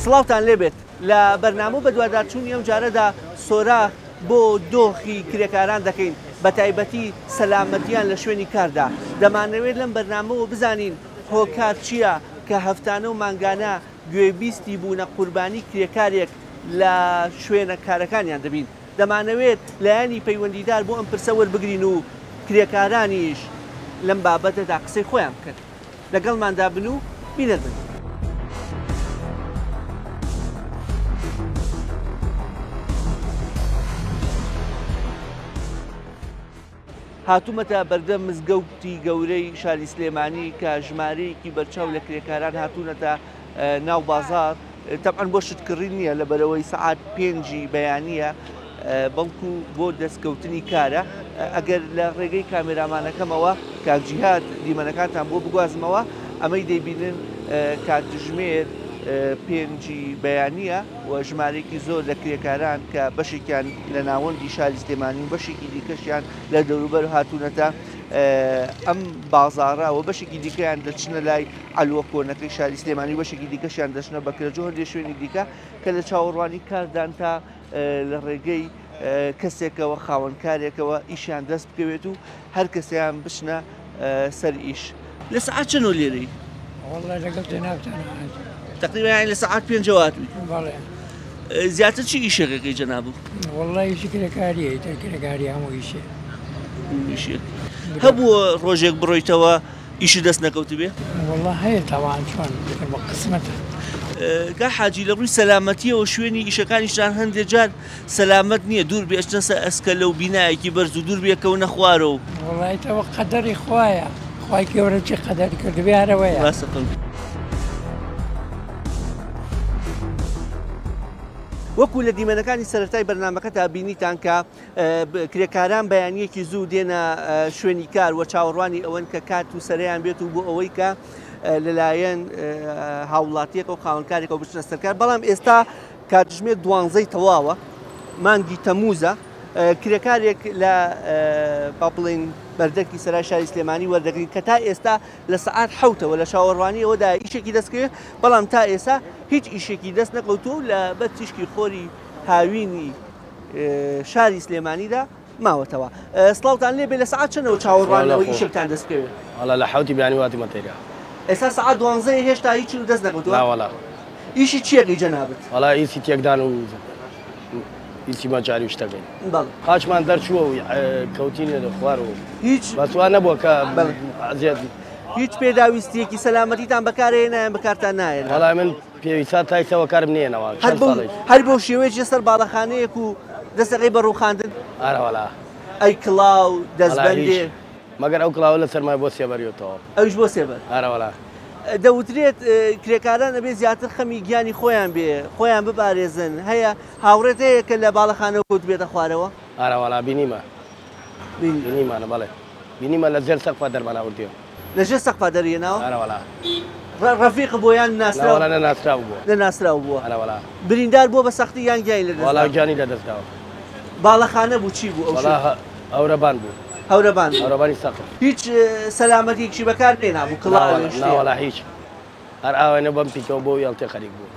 سڵاوتان لێبێت لە بەرنامە بە دووادارچوونی ئەم جارەدا سۆراخ بۆ دۆخی کرێکاران دەکەین بە تایبەتی سەلامەتیان لە شوێنی کاردا. دەمانەوێت لەم بەرنامەوە بزانین هۆکار چییە کە هەفتانە و مانگانە گوێبیستی بوونە قوربانی کرێکارێک لە شوێنە کارەکانیان دەبین. دەمانەوێت لایەنی پەیوەندیدار بۆ ئەم پرسە وەربگرین و کرێکارانیش لەم بابەتەدا قسەی خۆیان بکەن. لەگەڵماندا بن و بینەربن. هاتوومەتە بەردەم مزگەوتی گەورەی شاری سلێمانی کە ژمارەیەکی بەرچاو لە کرێکاران هاتوونەتە ناو بازار. تەبعەن بۆ شتکردن نییە لەبەرەوەی سەعات 5 بەیانیە بەڵکو بۆ دەستکەوتنی کارە. ئەگەر لە ڕێگەی کامێرامانەکەمەوە کاکجیهات دیمەنەکانتان بۆ بگوازمەوە ئەمەی دەیبینن کاتژمێر 5 بەیانیە و ژمارەیەکی زۆر لە کرێکاران کە بەشێکیان لە ناوەندی شاری سلێمانی و بەشێکی دیکەشیان لە دەوروبەر هاتوونەتە ئەم بازاڕە و بەشێکی دیکەیان دەچنە لای ئەلووە کۆنەکەی شاری سلێمانی و بەشێکی دیکەشیان دەچنە بەکرەجۆ هەندێک شوێنی دیکە کە لە چاوەڕوانی کاردان تا لە ڕێگەی کەسێکەوە خاوەنکارێکەوە ئیشیان دەست بکەوێت و هەر کەسیان بچنە سەر ئیش. لە سەعات چەنۆ لێرەی؟ والله لەگەڵ جەنابتان تقریبا لە سەعات 5 هاتووی. زیاتر چی ئیشێکەکەی جەنابوو؟ والله ئیشی کرێکاریە ئیتر کرێکاری هەموو ئیشێ. هەبووە ڕۆژێک بڕۆیتەوە ئیشی دەست نەکەوت بێ؟ والله هەیە تاوان چۆن بە قسمەتە. گا حاجی لە ڕووی سەلامەتیەوە شوێنی ئیشەکانیشتان هەندێک جار سەلامەت نییە دوور بێچنە سەر ئەسکەلە و بینایەکی بەرز و دوور بێکەونە خوارەوە. وڵایەتەوە قەدەری خوایە خوای گەورە چی قەدەری کردبێ هەرەوەیە. وەکو لە دیمەنەکانی سەرەتای بەرنامەکەتا بینیتان کە کرێکاران بەیانیەکی زوو دێنە شوێنی کار و چاوەڕوانی ئەوەن کە کات و سەرەیان بێت و بۆ ئەوەی کە لەلایەن هاوڵاتیەکە و خاوەنکارێکەوە بچنە سەرکار. بەڵام ئێستا کاتژمێر 12 تەواوە مانگی تەمووزە. کرێکارێک لە با بڵێن بەردەکی سەرای شاری سلێمانی وەردەگرین کە تا ئێستا لە سەعات 7ەوە لە چاوەڕوانی ئەوەدا ئیشێکی دەستکرێت بەڵام تا ئێستا هیچ ئیشێکی دەست نەکەوتو لە بەر تیشکی خۆری هاوینی شاری سلێمانیدا ماوەتەوە. سڵاوتان لێبێ لە سەعات چەندەوە چاوەڕوانەوە ئیشێکتان دەستکەوێت؟ والله لە 7 بەیانی واتی مەتێریا. ئێستا سەعات 12 هێشتا هیچ دەست نەکەوتووە؟ لا والله. ئیشی چیەکەی جەنابەت؟ والله ئیسی تێکدان و هیچی ماجاری شتەکەین. بەڵێ. قاچمان دەرچووە و کەوتینە لە خوارەوە. هیچ بەتوان نەبووە کە ئەزیەت هیچ پێداویستیەکی سەلامەتیتان بەکارهێنایان بەکارتان نایەن؟ وەڵام من پێویستە تایسەوە کارم نێنەوە هەر بۆ شێوەیەکی سەر باڵەخانەیەک و دەستەقەی بە ڕووخاندن؟ ئارە وەڵا. ئەی کڵاو دەستبەندێ مەگەر ئەو کڵاوە لە سەرمای بۆ سێبەریەوە. ئەویش بۆ سێبەر؟ ئارە وەڵا. دەوترێت کرێکاران ئەبێ زیاتر خەمی گیانی خۆیان بێ خۆیان ببارێزن. هەیە هاوڕێت هەیە کە لە باڵەخانەوە کەوت بێتە خوارەوە؟ ئارە وەڵا بینیمە. بینیمانە بەڵێ. بینیمە لە زێر سەقفا دەرماناوردیەوە. لەژێر سەقفا دەرێناوە؟ ئارە وەڵا. ڕەفیق بۆیان ناسراوە؟ ناسراو بووە. ناسراو بووە. ئارە وەڵا. بریندار بۆ بە سەختی یان گیانی لەدەست؟ وەڵا گیانی لەدەستداوە. باڵەخانە بوو چی بوو؟ وەڵا هەورەبان بوو. هەورەبانی سەقف. هیچ سەلامەتێکی بەکار پێنابوو کڵاوە؟ ناوەڵا هیچ. هەر ئاوێنە بەم پیکەوە بۆ یاڵتێ خەریک بوو.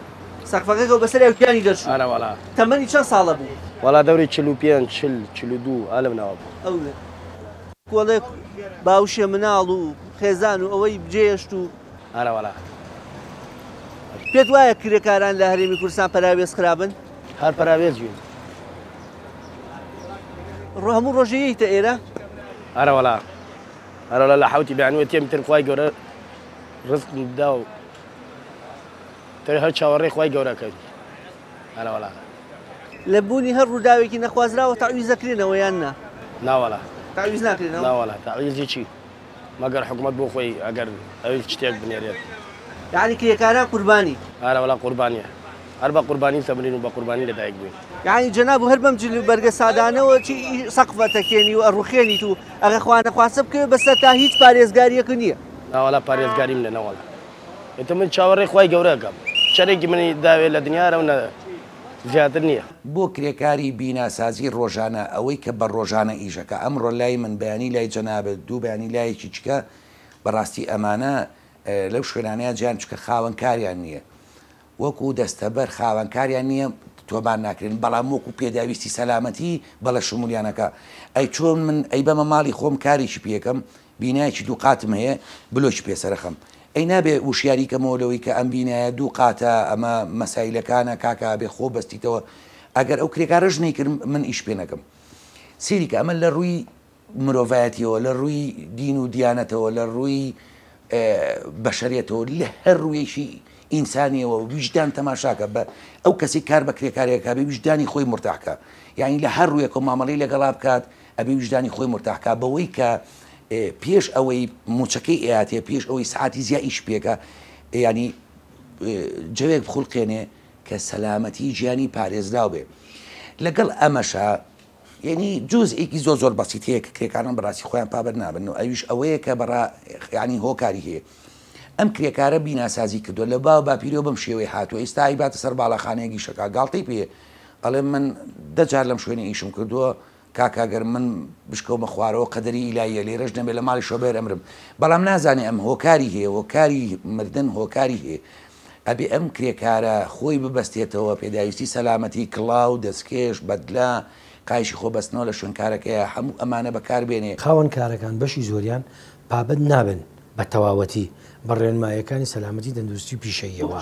سەقفەکە بەسەر ئەوکیانی دەچوو؟ ئارە وەڵا. تەمەنی چەند ساڵە بوو؟ وەڵا دەوری 45 42 ئالم ناوە بوو. ئەوە کۆڵێ باوشێ مناڵ و خێزان و ئەوەی بجێشت و ئارە وەڵا. پێت وایە کرێکاران لە هەرێمی کوردستان پەراوێز خراپن؟ هەر پەراوێز بووین. هەموو ڕۆژەیەیتە ئێرە؟ ئارە وەڵا. هەرەوەڵا لە حوتی بەیانوێت تێم تر خوای گەورە ڕزقم دا و تر هەر چاوەڕێی خوای گەورەکەی. ئارە وەڵا. لە بوونی هەر ڕووداوێکی نەخوازراوە تەعویزەکرێنەوە یان نا؟ ناوەڵا. تەعویز ناکرێنەوە؟ ناوەڵا تەعویزی چی؟ مەگەر حکوومەت بۆ خۆی ئەگەر ئەوی شتێک بنێرێت. یعنی کرێکاران قوربانی؟ ئارە وەڵا قوربانیە. هەر بە قوربانی سەبرین و بە قوربانی لەدایک بووین. یعنی جەناب هەر بەم بەرگە سادانەوە چی سەقفە تەکێنی و ئەڕوخێنیت و ئەگە خوا نەخواسە بکەوێت بەسەر تا هیچ پارێزگاریەکە نییە؟ ناوەڵا پارێزگاریم لێ نەوەڵا. ئێتە من چاوەڕێی خوای گەورەکەم. شەرێکی منی داوێت لە دنیاەوە زیاتر نییە. بۆ کرێکاری بیناسازی ڕۆژانە ئەوەی کە بە ڕۆژانە ئیشەکە ئەمڕۆ لای من بەیانی لای جەنابەت دوو بەیانی لایەکی چکە بەڕاستی ئەمانە لەو شوێنانەیە جیان چکە خاوەنکاریان نییە وەکو دەستەبەر خاوەنکاریان نییە تۆبان ناکرێن بەڵام وەکو پێداویستی سەلامەتی بەڵە شمولیانەکە ئەی چۆن من ئەی بەمە ماڵی خۆم کارێکی پێکەم بینایکی دوو قاتم هەیە بلۆکی پێسەرەخەم ئەی نابێ وشیاریکەمەوەلەوەی کە ئەم بینایە دوو قاتە ئەمە مەسایلەکانە کاکە بێ خۆ بەستیتەوە ئەگەر ئەو کرێکارەش نەیکرد من ئیش پێ نەکەم سیریکە ئەمە لە ڕووی مرۆڤایەتیەوە لە ڕووی دین و دیانەتەوە لە ڕووی بەشەریەتەوە لە هەر ڕوویەکی ئینسانیەوە ویژدان تەماشاکە بە ئەو کەسی کار بە کرێکارێکە بێ ویژدانی خۆی مرتاحکە یعنی لە هەر ڕوویەکە مامەڵەی لەگەڵا بکات ئەبێ ویژدانی خۆی مرتاحکە بەوەی کە پێش ئەوەی موچەکەی ئااتێ پێش ئەوەی سعاتی زیا ئیش پێکە ینی جەوێک بخڵقێنێ کە سەلامەتی ژیانی پارێزراو بێ لەگەڵ ئەمەشە یعنی جزئێکی زۆر بەسیط هەیە کە کرێکاران بەڕاستی خۆیان پابەر نابن و ئەویش ئەوەیە کە ینی هۆکاری هەیە ئەم کرێکارە بیناسازی کردووە لە باو باپیرەوە بەم شێوەی هاتووە ئێستا ئایباتە سەر باڵەخانەیەکی شەکا گاڵتەی پێ ئەڵێ من دەجار لەم شوێنە ئیشم کردووە کاکاگەر من بشکەومە خوارەوە قەدەری ئیلاییە لێرەش دەمێت لە ماڵی شۆبێر ئەمرم بەڵام نازانێ ئەم هۆکاری هەیە هۆکاری مردن هۆکاری هەیە ئەبێ ئەم کرێکارە خۆی ببەستێتەوە پێداویستی سەلامەتی کڵاو دەستکێش بەدلا قایشی خۆ بەستنەوە لە شوێنکارەکەیە هەموو ئەمانە بەکاربێنێ خاوەن کارەکان بەشی زۆریان پابەت نابن بە تەواوەتی بە ڕێنمایەکانی سەلامەتی دەندروستی پیشەیەوە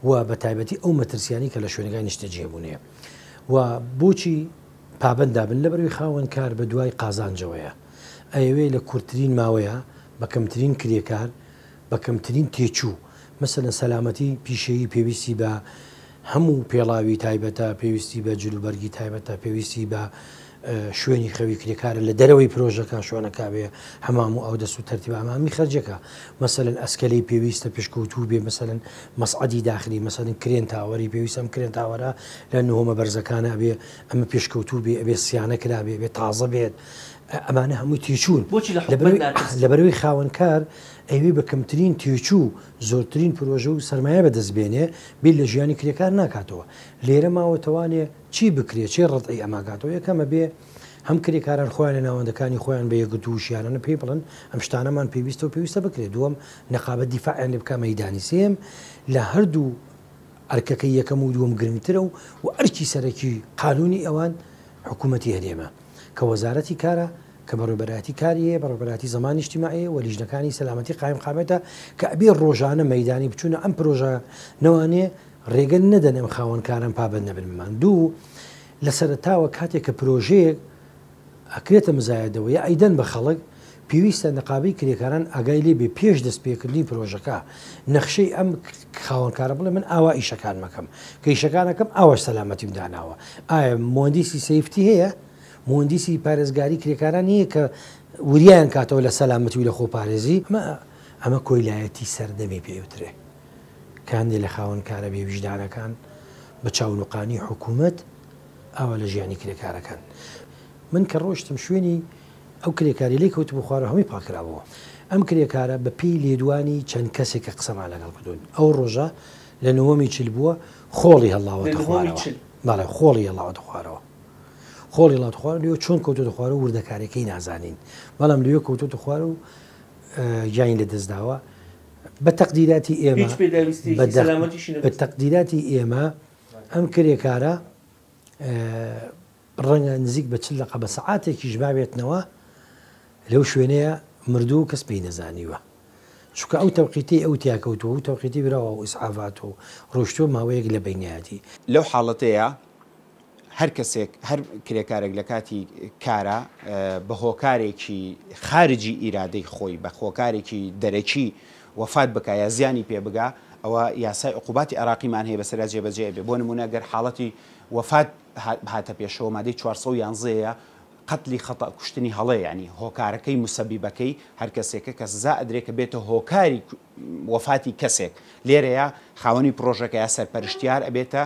و بە تایبەتی ئەو مەترسیانی کە لە شوێنەکانی نیشتەجێبوونێ و بۆچی پابەت دابن لەبەروی خاوەن کار بە دوای قازانجەوەیە ئەوێ لە کورتترین ماوەیە بە کەمترین کرێکار بە کەمترین تێچوو مەسەلەن سەلامەتی پیشەیی پێویستی بە هەموو پێڵاوی تایبەتە پێویستی بە جلوبەرگی تایبەتە پێویستی بە شوێنی خەوی کرێکارە لە دەرەوەی پرۆژەکە شوێنەکە بێ هەمام و ئەو دەست و تەرتیب ئەمامی خەرجەکە مەسەلەن ئەسکەلەی پێویستە پێشکەوتوو بێ مەسەلەن مەسعەدی داخلی مەسەلەن کرێن تاوەری پێویستم کرێن تاوەرە لە نهۆمە بەرزەکانە بێ ئەمە پێشکەوتوو بێ ئەبێ سیانە کرا بێ بێ تازە بێت ئەمانە هەمووی تێچوون لەبەرەوەی خاوەنکار ئەوێ بە کەمترین تێچوو زۆرترین پرۆژە و سەرمایە بەدەستبێنێ بێت لە ژیانی کرێکار ناکاتەوە لێرە ماوەتەوانێ چی بکرێت چێ ڕەتعی ئەماکاتەوە یەکەمە بێ هەم کرێکاران خۆیان لە ناوەندەکانی خۆیان بە یەکگوتوشیانە پێ بڵن ئەم شتانەمان پێویستە و پێویستە بکرێت دووەم نەقابەت دیفاعیان لێ بکە مەیدانی سێم لە هەردوو ئەرکەکەی یەکەم و دووەم گرنگترە و ئەرکی سەرەکی قانونی ئەوان حکوومەتی هەرێمە کە وەزارەتی کارە کە بەڕێبەراتی کاریە بەڕێبەراتی زمانی نیشتیماعیە و لیژنەکانی سەلامەتی قایم قامێتە کە ئەبێ ڕۆژانە مەیدانی بچوونە ئەم پرۆژە نەوانێ ڕێگەن نەدەن ئەم خاوەنکاران پابەت نەبنمان دوو لە سەرەتاوە کاتێک کە پرۆژەیەک ئەکرێتە مزایەدەوە یا ئەیدەن بە خەڵک پێویستە نەقابی کرێکاران ئاگای لێ بێ پێش دەست پێکردنی پرۆژەکە نەخشەی ئەم خاوەنکارە بڵێ من ئاوا ئیشەکان مەکەم کە ئیشەکانەکەم ئاوەش سەلامەتیم داناوە ئایا مهندسی سەیفتی هەیە مهندسی پارێزگاری کرێکاران نییە کە وریان کاتەوە لە سەلامەتی و لە خۆپارێزی ئەمە کۆیلایەتی سەردەمی پێوترێ کاندێ لە خاوەنکارە بێ ویژدانەکان بە چاونوقانی حکوومەت ئاوا لە ژیانی کرێکارەکان من کە ڕۆشتم شوێنی ئەو کرێکاری لی کەوت بخوارە هەمی پاکراوەوە ئەم کرێکارە بە پێی لێدوانی چەند کەسێک کە قسەمان لەگەڵ کردوون ئەو ڕۆژە لە نوەمی چل بووە خۆڵی هەڵاوەتە خوارەوە باڵێ خۆڵی هەڵاوەتە خوارەوە خۆڵی هەڵاوەتە خوارە لێوە چۆن کەوتۆتە خوارە و وردەکارەکەی نازانین بەڵام لێوە کەوتۆتە خوارە و گیانی لە دەستداوە بە تەقدیراتی ئێمە بە تەقدیراتی ئێمە ئەم کرێکارە ڕەنگە نزیک بە چل لەقە بە سەعاتێکی ژبابێتنەوە لەو شوێنەیە مردوو کەس پێی نەزانیوە چونکە ئەو تەوقیتی ئەو تیاکەوتوە و تەوقیتی براوە و ئیسعافات و ڕۆشتووە ماوەیەک لە بینایەتی لەو حاڵەتەیە هەر کەسێک هەر کرێکارێک لە کاتی کارە بە هۆکارێکی خارجی ئیرادەی خۆی بە هۆکارێکی دەرەکی وەفات بکە یا زیانی پێ بگا ئەوە یاسای عقوباتی عراقیمان هەیە بەسەر جێبەجێ بێ بۆ نمونە گەر حاڵەتی وەفات هاتە پێشەوە مادەی 411ەیە قەتلی خەتە کوشتنی هەڵەیە ینی هۆکارەکەی موسەبیبەکەی هەر کەسێکە کە سزا ئەدرێکە بێتە هۆکاری وەفاتی کەسێک لێرەیە خاوەنی پرۆژەکە یا سەرپەرشتیار ئەبێتە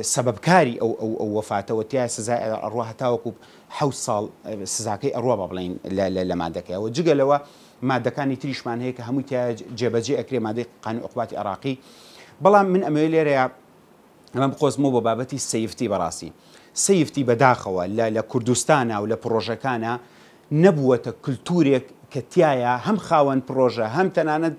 سەبەبکاری ئەو وەفاتەوە تیا سزای ئەڕوا هەتاوەکو 7 ساڵ سزاکەی ئەڕوا بە بڵین لە مادەکەیەوە جگەلەوە مادەکانی تریشمان هەیە کە هەمووی تیا جێبەجێ ئەکرێ مادەی قانون عقوباتی عراقی بەڵام من ئەمەوێ لێرەیە ئەمە بقۆزمەوە بە بابەتی سەیفتی بەڕاستی سەیفتی بەداخەوە لە کوردستانە و لە پرۆژەکانە نەبووەتە کللتورێک کە تایە هەم خاوەن پرۆژە هەم تەنانەت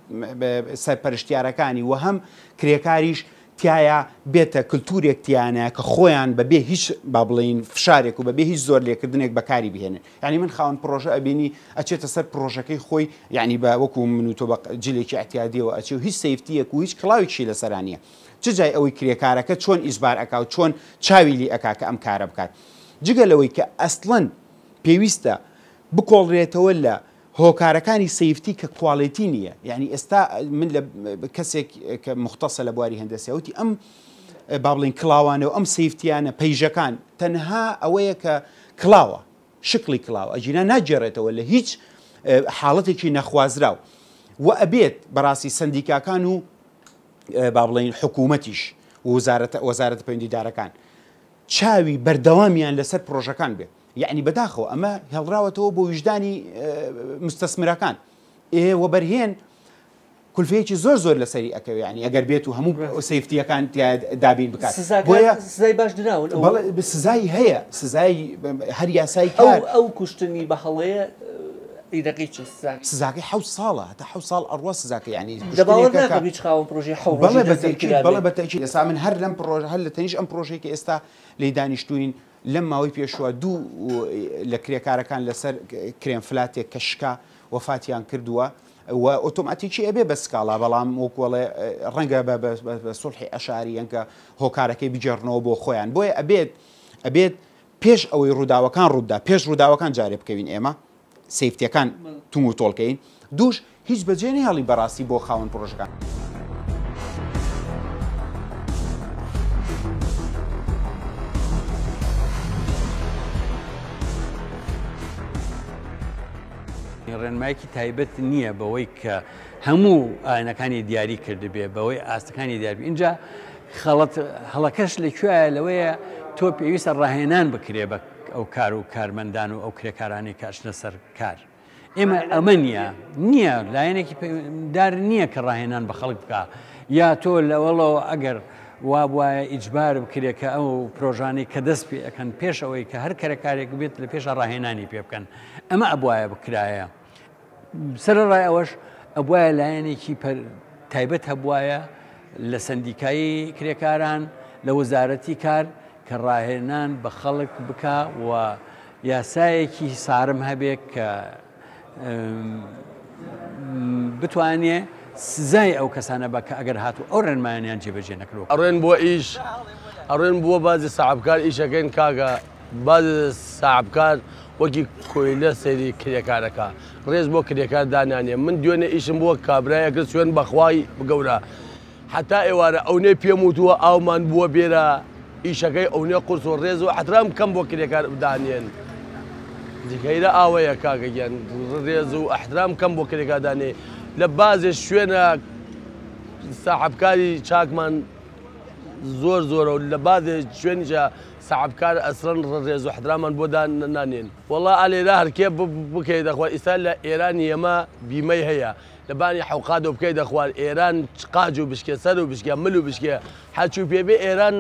سەرپەرشتیارەکانی و هەم کرێکاریش تایە بێتە کللتورێکتیانە کە خۆیان بەبێ هیچ با بڵین فشارێک و بەبێ هیچ زۆر لێکردنێک بەکاری بهێنن. یعنی من خاوەن پرۆژە ئەبینی ئەچێتە سەر پرۆژەکەی خۆی، یعنی بە وەکو من و تۆ بە جلێکی ئەتیادیەوە ئەچێ و هیچ سیفتیەک و هیچ کڵاوێکی لەسەرانیە. چ جای ئەوەی کرێکارەکە چۆن ئیجبار ئەکا و چۆن چاویلی ئەکا کە ئەم کارە بکات. جگە لەوەی کە ئەسڵەن پێویستە بکۆڵرێتەوە لە هۆکارەکانی سیفتی کە کواڵیتی نییە. یعنی ئێستا من لە کەسێک کە مختصە لە بواری هەندسیوتی ئەم با بڵین کڵاوانە و ئەم سیفتیانە پەیژەکان تەنها ئەوەیە کە کڵاوە شکلی کڵاو ئەجینا ناجێڕێتەوە لە هیچ حاڵەتێکی نەخوازراو و ئەبێت بەڕاستی سندیکاکان و با بڵین حکوومەتیش وەزارەتە پەیوەندیدارەکان چاوی بەردەوامیان لەسەر پرۆژەکان بێت. یعنی بەداخەوە ئەمە هێڵراوەتەوە بۆ وجدانی مستەسمرەکان وە بەرهێن کولفەیەکی زۆر زۆر لەسەری ئەکەوێ. یعنی ئەگەر بێت و هەموو سیفتیەکان دابین بکات سزای باش دراون سزایی هەیە، سزای هەر یاسای کار ئەو کوشتنی بە هەڵەیە سزاکەی 7 ساڵە هەتا 7 ساڵ ئەڕوا سزاکە. یعنی هیچ خاوەن پرۆژەی بەڵێ بەتەکید ئێستا من هەر لەم پرۆژە هەر لە تەنیش ئەم پرۆژەیەکی ئێستا لی دانیشتوین لەم ماوەی پێشوە دوو لە کرێکارەکان لەسەر کرێنفلاتێک کە شکا وەفاتیان کردووە و ئۆتۆماتیکی ئەبێ بە سکاڵا، بەڵام وەکوڵێ ڕەنگە بە سوڵحی ئەشاری یانکە هۆکارەکەی بجێڕنەوە بۆ خۆیان. بۆیە ئەبێت پێش ئەوەی ڕووداوەکان ڕوودا پێش ڕووداوەکان جارێ بکەوین ئێمە سیفتیەکان توم و تۆڵکەین. دووش هیچ بەجێ نەهێڵی بەڕاستی بۆ خاوەن پرۆژەکان. ڕێنمایەکی تایبەت نییە بەوەی کە هەموو ئاینەکانی دیاری کردبێ بەوەی ئاستەکانی دیاری. اینجا هەڵەکەش لەکوێیە لەوەیە تۆ پێویستە ڕاهێنان بکرێ بە ئەو کار و کارمەندان و ئەو کرێکارانی کاشنە سەر کار. ئێمە ئەمە نییە لایەنێکی دار نییە کە ڕاهێنان بە خەڵک بکە یا تۆ لەوەڵەوە ئەگەر وا بواە ئیجبار بکرێت کە ئەو پرۆژانی کە دەست پێ ئەەکەن پێش ئەوەی کە هەر کارێک بێت لە پێش ڕاهێنانی پێ بکەن. ئەمە ئەبواە بکرایە. سەرڕای ئەوەش ئەبواە لایەنێکی تایبەت هەبواە لە سندیکایی کرێکاران لە وەزارەتی کار کە ڕاهێنان بە خەڵک بکە و یاسایەکی سارم هەبێت کە بتوانێ سزای ئەو کەسانە بە کە ئەگەر هاتوو ئەو ڕێنمایانیان جێبەجێ نەکرەوە. ئەڕێن بۆ ئیش ئەڕێن بووە بازی ساحبکار ئیشەکەین کاگە باز ساحبکار وەکی کۆیلە سەیری کرێکارەکە ڕێز بۆ کرێکار دانانێ. من دوێنێ ئیشم بووە کابرایەکە سوێن بەخوای بگەورە حتا ئێوارە ئەوەی پێم وتووە ئاومان بووە بێرە ئیشەکەی ئەوێ قورس و ڕێز و حترام کەم بۆ کرێکار بدانێن. دیکەیرە ئاوەیە کاگەگەیان ڕێز و ئەحترام کەم بۆ کرێکاردانێ. لە بازێ شوێنە ساحبکاری چاکمان زۆر زۆرە و لە بازێ شوێنیجا ساحبکار ئەسرەن ڕێز و حترامان بۆ نانێن. وەڵا ئالێرا هەرکێ بکەی دەخوات ئیستا لە ئێرانی ئێمە بیمەی هەیە لەبانی حوقات و بکەی دەخوات ئێران قاج و بشکێ سەر و بشکێ مل و بشکێ حەچوو پێبێ ئێران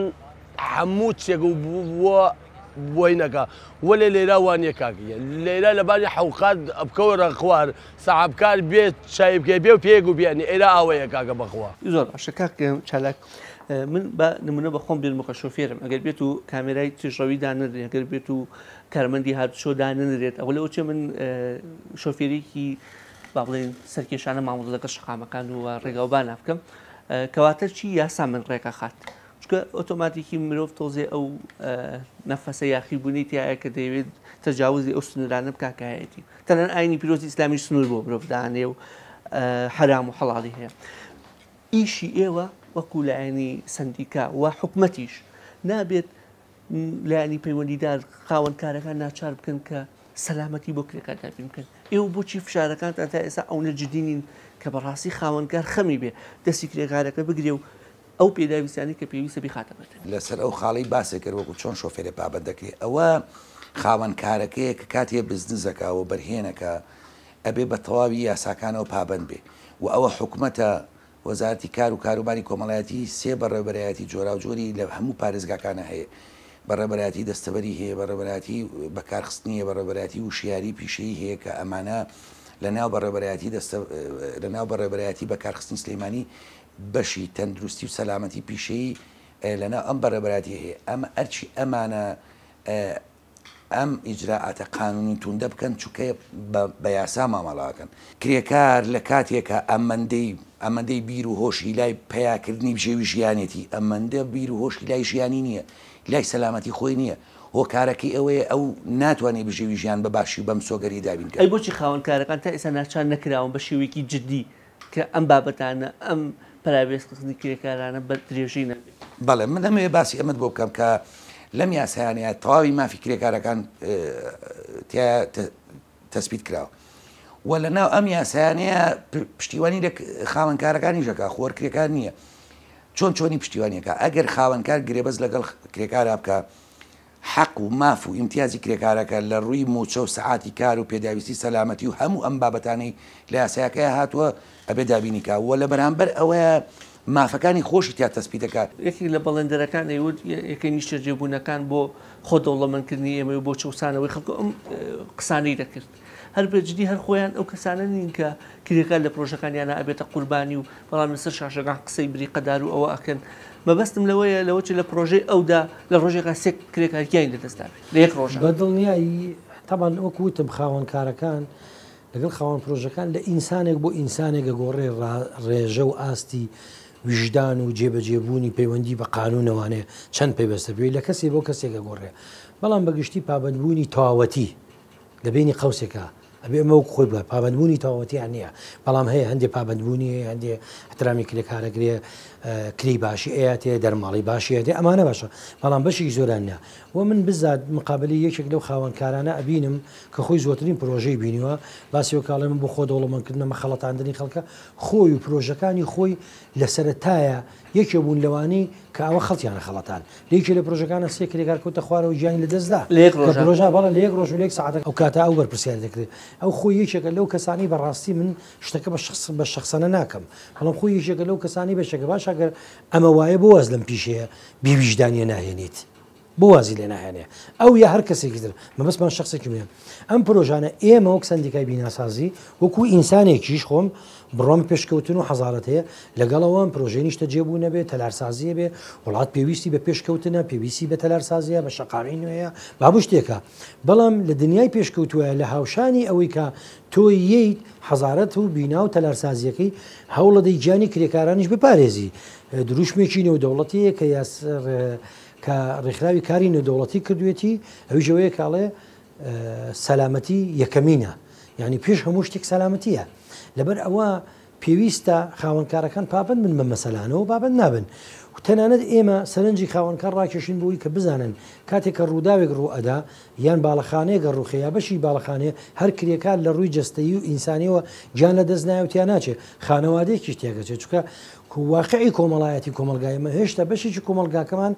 هەموو شتێک بووە بۆی نەکە وەلێ لێرا وانە کاکیە لێرا لەبانی حوقات بکەوەرە خوار ساحبکار بێت چای بکەی بێ و پێک و بیانی ئێرا ئاوەیە کاکە بەخوا. زۆر باشە کاک چالاک من بە نمونە بەخۆم بێنمەکە شۆفێرم ئەگەر بێت و کامێرای تژڕەوی دانرێت ئەگەر بێت و کارمەندی هاتوچۆ دانرێت ئەوە لەوە چێ من شۆفێرێکی با بڵێن سەرکێشانە مامۆڵەکە شقامەکان و ڕێگاوبان نافکەم کەواتە چی یاسا من ڕێکە خات چکە ئۆتۆماتیکی مرۆڤ تۆزێ ئەو نەفەسە یاخیبوونی تایە کە دەیەوێت تەجاوزی ئەو سنوورانە بکاکایەتی تەنەن ئاینی پیرۆزی ئیسلامی سنوور بۆ مرۆڤ دانێ و حرام و حەڵاڵی هەیە. ئیشی ئێوە وەکو لایەنی سندیکا و حکومەتیش نابێت لایەنی پەیوەندیدار خاوەنکارەکان ناچار بکەن کە سەلامەتی بۆ کرێکار دابین بکەن. ئێوە بۆچی فشارەکانتان تا ئێستا ئەو نەجددینین کە بەڕاستی خاوەنکار خەمی بێ دەستی کرێکارەکە بگرێ و ئەو پێداویستانی کە پێویستە بیخاتە بەتن لەسەر ئەو خاڵی باسێک کرد وەکو چۆن شۆفێرە پابەت دەکرێت. ئەوە خاوەنکارەکەیە کە کاتێ بزنزەکەەوە بەرهێنەکە ئەبێ بە تەواوی یاساکانەوە پابند بێ و ئەوە حکومەتە وەزارەتی کار و کاروباری کۆمەڵایەتی سێ بەڕێوەبەرایەتی جۆراوجۆری لە هەموو پارێزگاکانە هەیە. بەڕێبەرایەتی دەستەبەری هەیە، بەڕێبەرایەتی بەکارخستنیە، بەڕێبەرایەتی وشیاری پیشەیی هەیە کە ئەمانە لە ناو بەڕێبەرایەتی بەکارخستنی سلەیمانی بەشی تەندروستی و سەلامەتی پیشەیی لەنا ئەم بەڕێبەراتی هەیە ئەمە ئەرچی ئەمانە ئەم ئیجراعاتە قانونی توندە بکەن چونکە بە یاسا مامەڵاکەن کرێکار لە کاتێکە ئەمەندەی بیر و هۆشی لای پیاکردنی بژێوی ژیانێتی ئەمەندە بیر و هۆشی لای ژیانی نییە لای سەلامەتی خۆی نییە هۆکارەکەی ئەوەیە ئەو ناتوانێت بژێوی ژیان بە باشی بەم سۆگەری دابین ئەی بۆچی خاوەنکارەکان تا ئێستا ناچان نەکراون بە شێوەیەکی جددی کە ئەم بابەتانە ئەم پراوێستخستنی کرێکارانە بە درێژی نەبێت بەڵێ من ئەمێ باسی ئەمەد بۆ بکەم کە لەم یاسایانەیە تەواوی مافی کرێکارەکان تەسبیت کراوە و لە ناو ئەم یاسایانەیە پشتیوانی لە خاوەنکارەکانی ژەکە خۆر کرێکار نییە چۆنی پشتیوانیەکە ئەگەر خاوەنکار گرێبەز لەگەڵ کرێکارە بکە حەق و ماف و ئیمتیازی کرێکارەکە لە ڕووی موچە و سەعاتی کار و پێداویستی سەلامەتی و هەموو ئەم بابەتانەی لە یاسایەکەی هاتووە ئەبێ دابینیکە وە لە بەرامبەر ئەوەیە مافەکانی خۆشی تا تەسبیت دەکات یەکی لە بەڵێندەرەکان ئەیوت یەکەی نیشتە جێبوونەکان بۆ خۆ دەوڵەمەندکردنی ئێمە بۆ چەسانەوەی خەڵکو ئەم قسانەی دەکرد هەر بەجددی هەر خۆیان ئەو کەسانە نین کە کرێکار لە پرۆژەکانیانە ئەبێتە قوربانی و بەڵام لەسەر شاشەکان قسەی بری قەدار و ئەوە ئەکەن مەبەستم لەوەیە لەوەچ لە پرۆژەی ئەودا لە ڕۆژێکا سێ کرێکارکیان لەدەستان لە یەک ڕۆژە بەدڵنیایی تەبان وەکوتم خاوەنکارەکان لەگەڵ خاوەن پرۆژەکان لە ئینسانێک بۆ ئینسانێک گۆڕێ ڕێژە و ئاستی ویژدان و جێبەجێبوونی پەیوەندی بە قانونەوانەیە چەند پێوەستە بێ لە کەسێک بۆ کەسێکە گۆڕێ بەڵام بەگشتی پابندبوونی تەواوەتی لە بینی قەوسێکە ئەبێ ئەمە وەک خۆی بڵێ پابندبوونی تەواوەتیان نییە بەڵام هەیە هەندێک پابندبوونی هەیە هەندێک احترامی کرێکارەگرێ کری باشی ئەیاتێ دەرماڵی باشی دێ ئەمانە باشە بەڵام بەشی زۆران نیە و من بزات مقابلی یەکێک لەو خاوەنکارانە ئەبینم کە خۆی زۆترین پرۆژەی بینیوە باسی وکاڵێ من بۆ خۆ دەوڵەمەندکردنەمە خەڵەتاندنی خەڵکە خۆی و پرۆژەکانی خۆی لە سەرەتایە یەکێ بوون لەوانی کە ئەوە خەڵکیانە خەڵەتان لێکی لە پرۆژەکانە سێ کرێکار کەوتە خوارەوە گیانی لە دەستدا پرۆژە بەڵە لە یەک ڕۆژ و لێک ساعت ئەو کاتە ئەو بەرپرسیار دەکرێت ئەو خۆی یەکێکە لەو کەسانی بەڕاستی من شتەکە بە شخصەنە ناکەم بەڵام خۆی یەکێکە لەو کەسانی بەشێکە باش ئەگەر ئەمە وایە بۆ واز لەم پیشەیە بیویژدانیە ناهێنیت بۆ وازی لێ ناهێنێ ئەو یا هەر کەسێکی تر مەبەستمان شخصێکی وێن ئەم پرۆژانە ئێمە وەک سندیکای بیناسازی وەکو ئینسانێکیش خۆم بڕۆم پێشکەوتن و حەزارەت هەیە لەگەڵەوەم پرۆژەی نیشتە جێبوو نەبێت تەلارسازیە بێ وڵات پێویستی بە پێشکەوتنە پێویستی بە تەلارسازیە بە شەقامی نوێیە بابوو شتێکە بەڵام لە دنیای پێشکەوتووە لە هاوشانی ئەوەی کە تۆ یەیت حەزارەت و بینا و تەلارسازیەکەی هەوڵەدەی گیانی کرێکارانیش بپارێزی دروشمێکی نێودەوڵەتیە کە کە ڕێکخراوی کاری نێودەوڵەتی کردوێتی ئەوی ژەوەیە کاڵێ سەلامەتی یەکەمینە یعنی پێش هەموو شتێک سەلامەتیە لەبەر ئەوە پێویستە خاوەنکارەکان پابند بن بە مەسەلانەوە بابند نابن و تەنانەت ئێمە سەرنجی خاوەنکار ڕاکێشین بۆی کە بزانن کاتێک کە ڕووداوێک ڕوئەدا یان باڵەخانەیەگە ڕوخێ یا بەشی باڵەخانەیە هەر کرێکار لە ڕووی جەستەیی و ئینسانیەوە گیان لە دەست نایوتیان ناچێت خانەوادەیەکی شتێکەچێت چونکە واقعی کۆمەڵایەتی کۆمەلگایمە هێشتا بەشێکی کۆمەلگاکەمان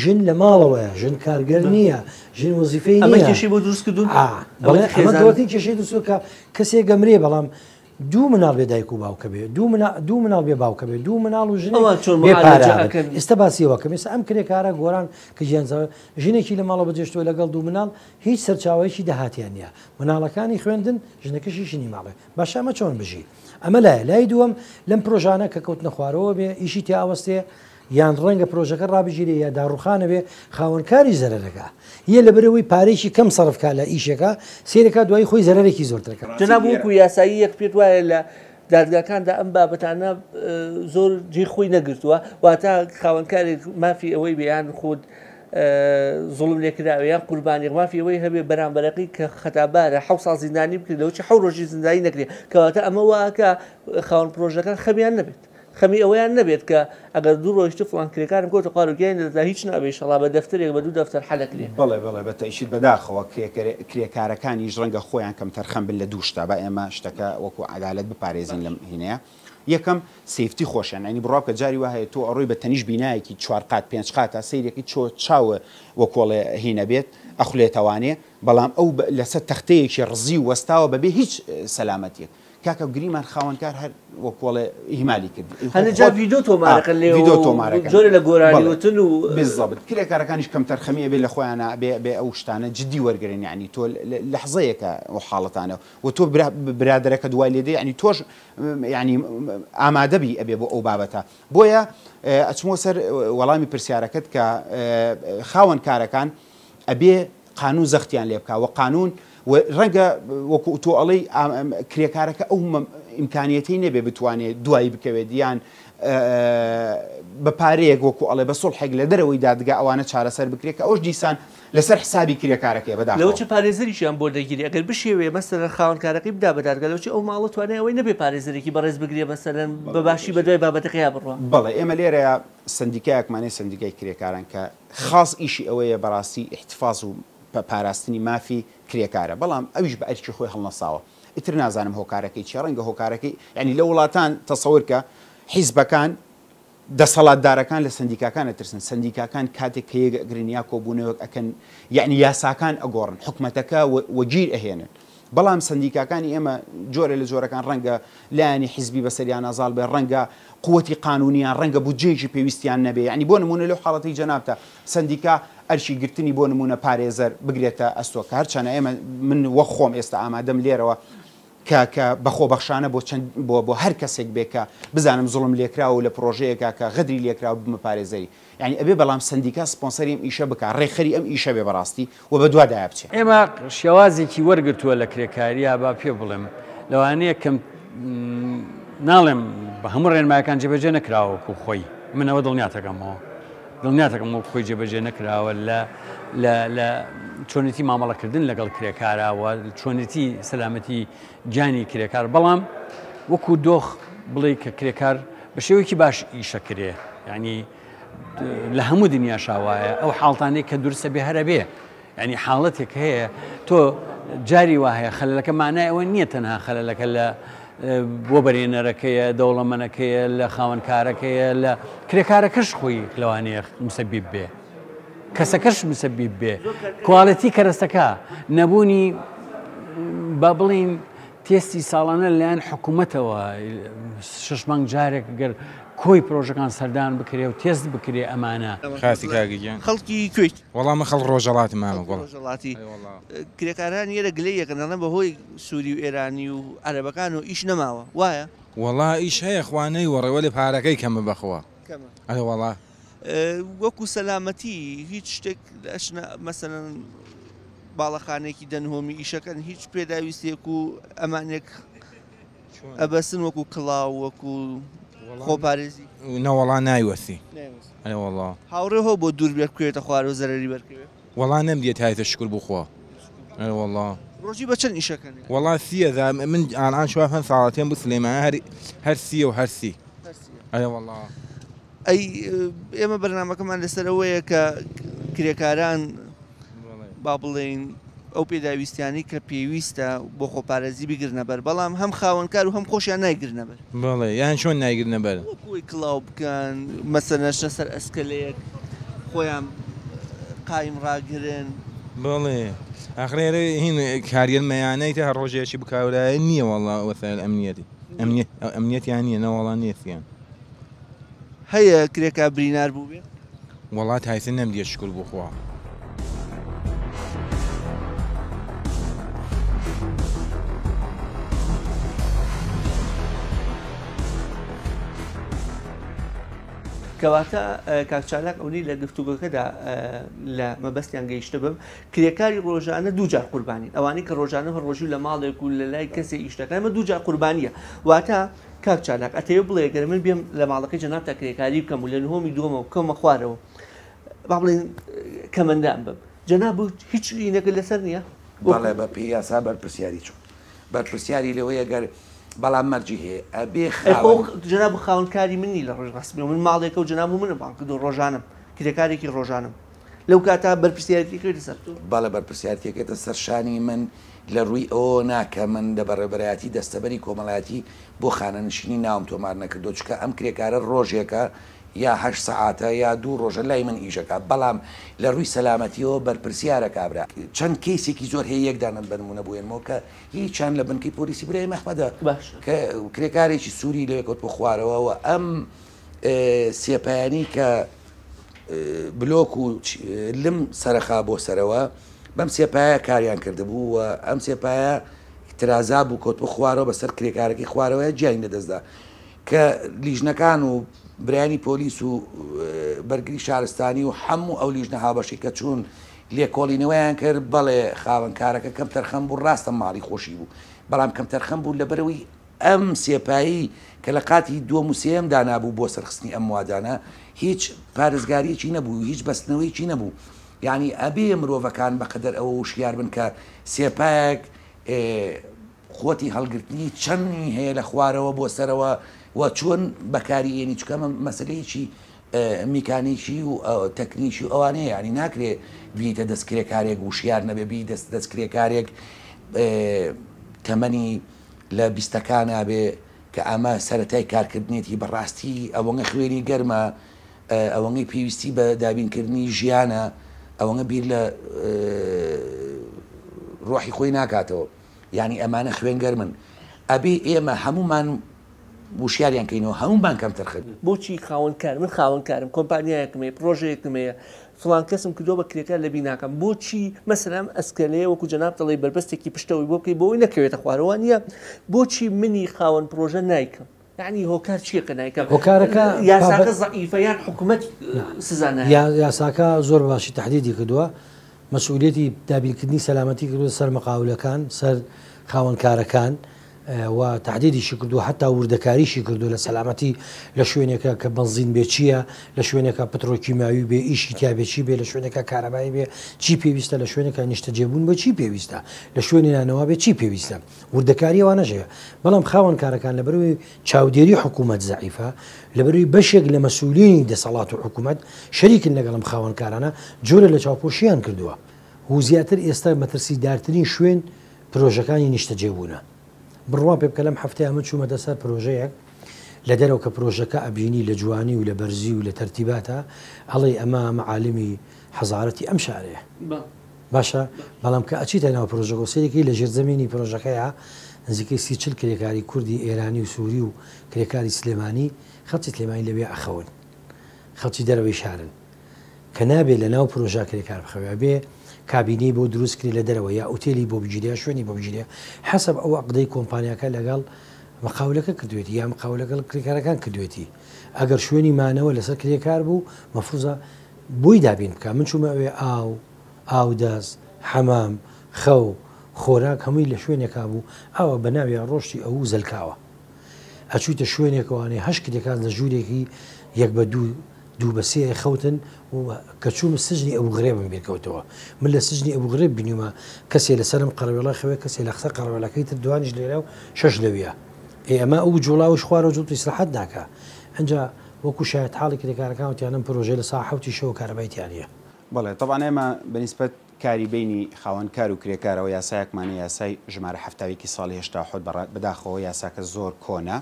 ژن لە ماڵەوەیە ژن کارگەر نییە ژن وەزیفەی نییە کێشی بۆ دروستکردون ئەمەتی کێشەی دروستکە کەسێک گەمرێ بەڵام دوو مناڵ بێ دایک و باوکە بێ دوو مناڵ بێ باوکە بێ دوو مناڵ و ژن ئێستا باسیەوەکەم ێستا ئەم کرێکارە گۆران کە ژیانزەوە ژنێکی لە ماڵەوە بەجێشتەوە لەگەڵ دوو مناڵ هیچ سەرچاوەیەکی داهاتیان نیە مناڵەکانی خوێندن ژنەکەشی شنی ماڵێ باشە ئەمە چۆن بژی ئەمە لایە لای دووەم لەم پرۆژانە کە کەوت نەخوارەوە بێ ئیشی تیاوەستێ یان ڕەنگە پرۆژەکە ڕابژیرێ یا داڕوخانە بێ خاوەنکاری زەرەرەکە یە لەبەرەوەی پارێکی کەم سەرفکە لە ئیشەکە سێرەکە دوای خۆی زەرەرێکی زۆرترەکە جەناب وەکو یاسایی یەک پێت وایە لە دادگاکاندا ئەم بابەتانە زۆر جێ خۆی نەگرتووە واتە خاوەنکارێک مافی ئەوەی بەیان خۆت زوڵم لێکراوە یان قوربانی مافی ئەوەی هەبێ بەرامبەرەکەی کە خەتابارە 7 ساڵ زیندانی بکرێت لەوەی 7 ڕۆژی زیندانی نەکرێت کەواتە ئەمە واکە خاوەن پرۆژەکان خەمیان نەبێت خەمی ئەوەیان نەبێت کە ئەگەر دوو ڕۆژتە فڵان کرێکارم کۆتە قاروگەیان دەدا هیچ نابێت شەڵا بە دەفتەرێک بە دوو دەفتەر حەلەک لێ بەڵێ بە تەیشید بەداخەوە کرێکارەکانیش ڕەنگە خۆیان کەم تەرخەم بن لە دووشتا بە ئێمە شتەکە وەکو عەدالەت بپارێزین لەم هینەیە یەکەم سیفتی خۆشیان ینی بڕاوکە جاری وایە تۆ ئەڕۆی بە تەنیش بینایەکی 4 قات 5 قاتە سەیرێکی چاوە وەکۆڵێ هینە بێت ئەخولێتەوانێ بەڵام ئەو لەسەر تەختەیەکی ڕزی و وەستاوە بەبێ هیچ سەلامەتیە کاکە گریمان خاوەنکار هەر وەکۆڵێ ئیهمالی کرد هەنجا ڤیدۆ تۆمارەکە لێ ڤیدۆ تۆمارەکە جۆرە لە گۆرانیوتن و بالضبط کرێکارەکانیش کەم تەرخەمیە بێ لە خۆیانە بێ ئەو شتانە جددی وەرگرن یعنی تۆ لەحظەیەکە و حاڵەتانە و تۆ برادەرەکە دوای لێدە ینی تۆش ینی ئامادەبی ئەبێ بۆ ئەو بابەتە بۆیە ئەچمۆ سەر وەڵامی پرسیارەکەت کە خاوەن کارەکان ئەبێ قانون زەختیان لێ بکە و قانون ڕەنگە وەکو تۆ ئەڵەی کرێکارەکە ئەو ئیمکانیەتی نەبێ بتوانێت دوایی بکەوێت یان بە پارەیەک وەکو ئەڵێ بە سڵحێک لە دەرەوەی دادگا ئەوانە چارەسەر بکرێت کە ئەوش دیسان لەسەر حسابی کرێکارەکەی بەدا لەوە چه پارێزەریشیان بۆ دەگیری ئەگەر بشێوێ مەسەرە خاوەنکارەکەی بدا بە دادگا لەوچی ئەو ماڵە توانێت ئەوەی نەبێ پارێزەرێکی بەڕێز بگرێ مەسەرەن بە باشی بەدوای بابەتەکەی بڕوە بەڵێ ئێمە لێرەیە سندیکایەکمانەی سندیکای کرێکاران کە خاص ئیشی ئەوەیە بەڕاستی احتفاظ و پاراستنی مافی کرێکارە بەڵام ئەویش بە ئەرکی خۆی هەڵنەساوە ئیتر نازانم هۆکارەکەی چی ڕەنگە هۆکارەکەی ینی لە وڵاتان تەسەور کە حیزبەکان دەسەڵاتدارەکان لە سندیکاکانە ترسن سندیکاکان کاتێک کە یەکگرنیا کۆبوونەوە ئەکەن یعنی یاساکان ئەگۆڕن حکومەتەکە وەگیر ئەهێنن بەڵام سندیکاکانی ئێمە جۆرە لە جۆرەکان ڕەنگە لایانی حیزبی بەسەریان نازاڵ بێ ڕەنگە قووەتی قانونیان ڕەنگە بودجێکی پێویستیان نەبێ ینی بۆ نمونە لەو حاڵەتی جەنابتە سندیکا ئەرشی گرتنی بۆ نمونە پارێزەر بگرێتە ئەستۆکە هەرچەنە ئێمە من وە خۆم ئێستا ئامادەم لێرەوە کە بەخۆ بەخشانە بۆ هەر کەسێک بێکە بزانم زوڵم لێکراوە و لە پرۆژەیەکە کە غەدری لێکراوە بمە پارێزەری یعنی ئەبێ بەڵام سندیکا سپۆنسەری ئەم ئیشە بکە ڕێخەری ئەم ئیشە بێ بەڕاستی و بە دووادایە بچێت ئێمە شێوازێکی وەرگتووە لە کرێکاریە با پێ بڵێم لەوانەیە کەم ناڵێم بە هەموو ڕێنمایەکان جێبەجێ نەکراوەکو خۆی منەوە دڵنیاتەکەمەوە دڵنیاتەکەم خۆی جێبەجێ نەکراوە لە چۆنێتی مامەڵەکردن لەگەڵ کرێکارەوە چۆنێتی سەلامەتی گیانی کرێکار بەڵام وەکو دۆخ بڵێ کە کرێکار بە شێوەیەکی باش ئیشەکرێ ینی لە هەموو دنیا شاوایە ئەو حاڵتانەی کە درسە بێ هەرە بێ ینی حاڵەتێک هەیە تۆ جاری وا هەیە خەلەلەکە مانای ئەوە نییە تەنها خەلەلەکە لە بۆ بەرێنەرەکەیە دەوڵەمەنەکەیە لە خاوەنکارەکەیە لە کرێکارەکەش خۆی لەوانەیە مسەبیب بێ کەسەکەش مسەبیب بێ کواڵەتی کەرەستەکە نەبوونی با بڵین تێستی ساڵانە لەلایەن حکوومەتەوە 6 مانگ جارێک گەر کۆی پرۆژەکان سەردان بکرێ و تێست بکرێ ئەمانە خاسی کاگەیان خەڵکی کوێیت وەڵامە خەڵ ڕۆژەڵاتی مامە گوڵ ڕۆژەڵاتی کرێکاران یێرە گلەیەکەنەڵە بەهۆی سووری و ئێرانی و عەرەبەکان و ئیش نەماوە وایە وەڵا ئیش هەیە خوانەی وەڕێوە لێ پارەکەی کەمە بەخوا ئەێ وەڵا وەکو سەلامەتی هیچ شتێک مەسەرەن باڵەخانێکی دەنهۆمی ئیشەکەن هیچ پێداویستێک و ئەمانێک ئەبەسن وەکو کڵاو وەکو خۆپارێزی نەوەڵا نایوەسی ئەێ وەڵا هاوڕێ هۆ بۆ دوور بێت کوێتە خوارە و زەرری بەرکەوێت وەڵا نەمدێت هایتە شکر بخوا ئەێ وەڵا ڕۆژی بە چەند ئیشەکەن وەڵا سیەدا من ئان شوافەن ساڵاتێن بوو سلێمانە هەر سیە و هەرسی ئەێ وەڵا ئەی ئێمە بەرنامەکەمان لەسەرەوەیە کە کرێکاران با بڵێن ئەو پێداویستیانی کە پێویستە بۆ خۆپارێزی بگرنە بەر بەڵام هەم خاوەنکار و هەم خۆشیان نایگرنە بەر بەڵێ یان چۆن نایگرنە بەر وەکوی کڵاو بکەن مەسەرنەشە سەر ئەسکەلەیەک خۆیان قایم ڕاگرن بەڵێ ئاخرێرە هین کاریل مەیانەی تا هەر ڕۆژێکی بکاولایە نییە وەڵا وەسایل ئەمنیەتی ئەمنیەتیان نییە نەوەڵان نیەتیان هەیە کرێکا برینار بوو بێ وڵات هایسن نەمدیە شکر بخوا کەواتە کاکچالاک ئەوەی لە گفتوگەکەدا لە مەبەستیان گەیشتە بم کرێکاری ڕۆژانە دووجار قوربانی ئەوانەی کە ڕۆژانە ڕۆژی لە ماڵێک و لە لای کەسێ ئیشتەکانمە دووجار قوربانیە واتە کاکچالاک ئەتەوێ بڵێ گەر من بێم لە ماڵەکەی جەناب تا کرێکاری بکەم و لە نهۆمی دووەمە و کەمە خوارەوە با بڵێن کەمەندان بم جەناب هیچ لینەکە لەسەر نییە بەڵێ بە پێی یاسا بەرپرسیاری چوو بەرپرسیاری لەوەیە گەر بەڵام مەرجی هەیە ئەبێ جەناب خاوەنکاری منی لە ڕۆژ ڕاستمی من ماڵێکە و جەناب منە بانکردو ڕۆژانم کرێکارێکی ڕۆژانم لەو کاتا بەرپرسیارەتی کردی سەر بەڵێ بەرپرسیارەتێکێتە سەرشانی من لە ڕووی ئەوە ناکە من لە بەڕێبەرایەتی دەستەبەری کۆمەڵایەتی بۆ خانەنشینی ناوم تۆمار نەکردو چکە ئەم کرێکارە ڕۆژێکە یا 8 ساعتە یا 2 ڕۆژە لای من ئیشەکە بەڵام لە ڕووی سەلامەتیەوە بەرپرسیارە کابرا چەند کەیسێکی زۆر هەیە یەکدانن بنمونە بووێنەوە کە هیچیان لە بنکەی پۆلیسی برای مەحمەدە کە کرێکارێکی سووری لەوێکوت بۆ خوارەوە ئەم سێپایانی کە بلۆک و لم سەرخا بۆ سەرەوە بەم سێپایە کاریان کردبوو و ئەم سێپایە ترازا بوو کۆت بۆ خوارەوە بەسەر کرێکارێکی خوارەوەی جیانی لەدەستدا کە لیژنەکان و برایانی پۆلیس و بەرگری شارستانی و هەموو ئەو لیژنە هاوبەشی کە چوون لێکۆڵینەوەیان کرد بەڵێ خاوەنکارەکە کەم تەرخەم بوو ڕاستە ماڵی خۆشی بوو بەڵام کەم تەرخەم بوو لەبەرەوەی ئەم سێپایی کە لە قاتی دووەم و سێم دانابوو بۆ سەرخستنی ئەم وادانە هیچ پارێزگاریەکی نەبوو هیچ بەستنەوەیکی نەبوو یعنی ئەبێ مرۆڤەکان بەقەدەر ئەوە وشیار بن کە سێپایەک خۆتی هەڵگرتنی چەندی هەیە لە خوارەوە بۆ سەرەوە و چۆن بەکاری ێنی چکەمە مەسلەیەکی میکانیکی و تەکنیکی و ئەوانەیە ینی ناکرێت بیتە دەستکرێکارێک وشیار نەبێ بی دەستکرێکارێک تەمەنی لە بیستەکانە بێ کە ئەمە سەرەتای کارکردنێتی بەڕاستی ئەوەنگە خوێنی گەرمە ئەوەنگەی پێویستی بە دابینکردنی ژیانە ئەوەنگە بیر لە ڕۆحی خۆی ناکاتەوە یعنی ئەمانە خوێنگەر من ئەبێ ئێمە هەمومان وشیاریان کەینەوە هەمومان کەم تەرخەت بۆچی خاوەنکار من خاوەنکارم کۆمپانیایەکمێ پرۆژەیەکمەیە فڵان کەسم کردۆ بە کرێکار لە بیناکەم بۆچی مەسەلام ئەسکەلەیە وەکو جەناب دەڵێ بربەستێکی پشتەوەی بۆ بکەی بۆی نەکەوێتە خوارەوە نیە بۆچی منی خاوەن پرۆژە نایکەم یعنی هۆکار چیەکە نایکەم هۆکارەکە یاساکە زەعیفە یان حکوومەت سزانە یاساکە زۆر باشی تهدیدی کردووە مەسئولیەتی دابینکردنی سەلامەتی کردووە سەر مەقاولەکان سەر خاوەنکارەکان و تهدیدیشی کردو حتا وردەکاریشی کردو لە سەلامەتی لە شوێنێکە کە بەنزین بێ چییە لە شوێنێکە پترۆکیماوی بێ ئیشی تیاابێکی بێ لە شوێنێکە کارەبایی بێ چی پێویستە لە شوێنێکە نیشتە جێبوون بە چی پێویستە لە شوێنی نانەوە بێ چی پێویستە وردەکاریەوە نەژەیە بەڵام خاوەنکارەکان لە بەروی چاودێری حکوومەت زەعیفە لە بەروی بەشێک لە مەسئولینی دەسەڵات و حکوومەت شەریکن لەگەڵم خاوەنکارانە جۆرە لە چاوپۆشیان کردووە و زیاتر ئێستا مەترسی دارترین شوێن پرۆژەکانی نیشتە جێبوونە بڕوا پێ بکە لەم هەفتەیە من چوومەتە سەر پرۆژەیەک لە دەرەوە کە پرۆژەکە ئەبینی لە جوانی و لە بەرزی و لە تەرتیباتە هەڵی ئەمە معالمی حەزارەتی ئەم شارەیە باشە بەڵام کە ئەچیتە ناو پرۆژەکە سەرێکی لە ژێرزەمینی پرۆژەکەیە نزیکەی 30 کرێکاری کوردی ئێرانی و سووری و کرێکاری سلێمانی خەڵکی سلێمانی لەوێ ئەخەون خەڵکی دەرەوەی شارن کە نابێت لە ناو پرۆژە کرێکار بخەوێ بێ کابینەی بۆ دروستکردی لە دەرەوە یا ئوتێلی بۆ بگیریا شوێنی بۆ بگیریا حەسب ئەو عقدەی کۆمپانیاکە لەگەڵ مەقاولەکە کردوێتی یا مقاولەکە کرێکارەکان کردوێتی ئەگەر شوێنی مانەوە لەسەر کرێکار بوو مەفروزە بۆی دابین بکە من چوومەوێ ئاوداز حەمام خەو خۆراک هەمووی لە شوێنێکا بوو ئەوە بە ناویان ڕۆشتی ئەو زەلکاوە ئەچوویتە شوێنێکەوەوانەی هەش کرێکان لە ژوورێکی یەک بە دوو بە سێ خەوتن و کە چوومە سژنی ئەبوغرێبم بێکەوتەوە من لە سژنی ئەبوغرێب بینیمە کەسێ لەسەرم قەرەوێڵە خەوێ کەسێ لە قسە قەرەوێڵەکەی تر دوانیش لێرە و شەش لەویە ئێمە ئەو جوڵاوش خوارە جوڵ ئیسلاحات ناکە ئەنجا وەکو شایەت حاڵی کرێکارەکان وتیانم پرۆژێ لە ساحەوتی شەو کارەبایتیانە بەڵێ طبعا ئێمە بەنسبەت کاری بینی خاوەنکار و کرێکارەوە یاسایەکمانە یاسای ژمارە هەفتاوێکی ساڵی هێشتا خۆت بەداخەوە یاساکە زۆر کۆنا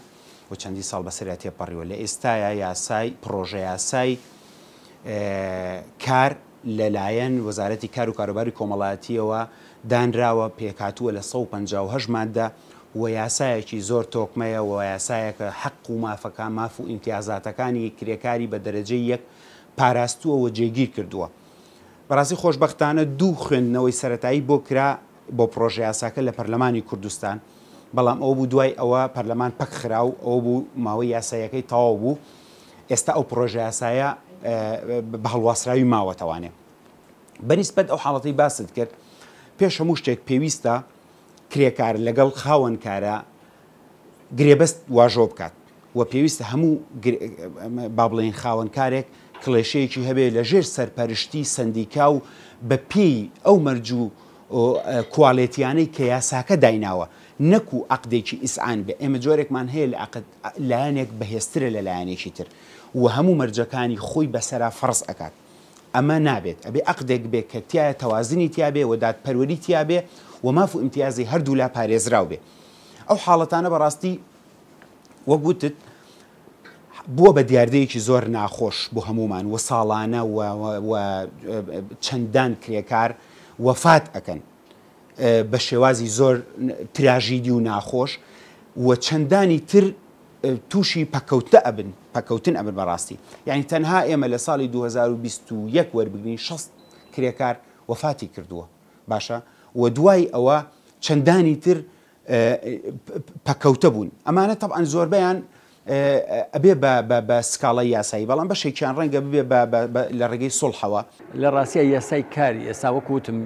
و چەندی ساڵ بەسەریا تێپەڕیوە لە ئێستاە یاسای پرۆژە یاسای کار لەلایەن وەزارەتی کار و کاروباری کۆمەڵایەتیەوە دانراوە پێکاتووە لە 158 مادە و یاسایەکی زۆر تۆکمەیە و یاسایەکە حەق و مافەکان ماف و ئیمتیازاتەکانی کرێکاری بە دەرەجەی یەک پاراستووە و جێگیر کردووە بەڕاستی خۆشبەختانە دوو خوێندنەوەی سەرەتایی بۆ کرا بۆ پرۆژە یاساکە لە پەرلەمانی کوردستان بەڵام ئەو بوو دوای ئەوە پەرلەمان پەک خرا و ئەو بوو ماوەی یاسایەکەی تەواو بوو ئێستا ئەو پرۆژە یاسایە بە هەڵواسراوی ماوەتەوانێ بەنسبەت ئەو حاڵەتی باست کرد پێش هەموو شتێک پێویستە کرێکار لەگەڵ خاوەنکارە گرێبەست واژۆ بکات و پێویستە هەموو با بڵێن خاوەنکارێک کڵێشەیەکی هەبێ لە ژێر سەرپەرشتی سندیکا و بە پێی ئەو مەرجوو کوواڵێتیانەی کە یاساکە دایناوە نەکو عقدێکی ئیسعان بێ ئێمە جۆرێکمان هەیە لە لایەنێک بەهێزترە لە لایەنێکی تر و هەموو مەرجەکانی خۆی بەسەرا فەرز ئەکات ئەمە نابێت ئەبێ عقدێک بێ کە تایە تەوازنی تیابێ و دادپەروەری تیابێ و ماف و ئیمتیازی هەردوو لا پارێزراو بێ ئەو حاڵەتانە بەڕاستی وەگوتت بووە بە دیاردەیەکی زۆر ناخۆش بۆ هەمومان و ساڵانە و چەندان کرێکار وەفات ئەکەن بە شێوازی زۆر تراژیدی و ناخۆش و چەندانی تر تووشی پەکەوتن ئەبن بەڕاستی. یعنی تەنها ئێمە لە ساڵی 2021 وەربگرین 6 کرێکار وەفاتی کردووە باشە و دوای ئەوە چەندانی تر پەکەوتە بوون. ئەمانە تەبعاً زۆربەیان ئەبێ بە سکاڵی یاسایی، بەڵام بەشێکیان ڕەنگە ببێ لە ڕێگەی سڵحەوە. لە ڕاستیە یاسای کاری ئێستا وەکوتم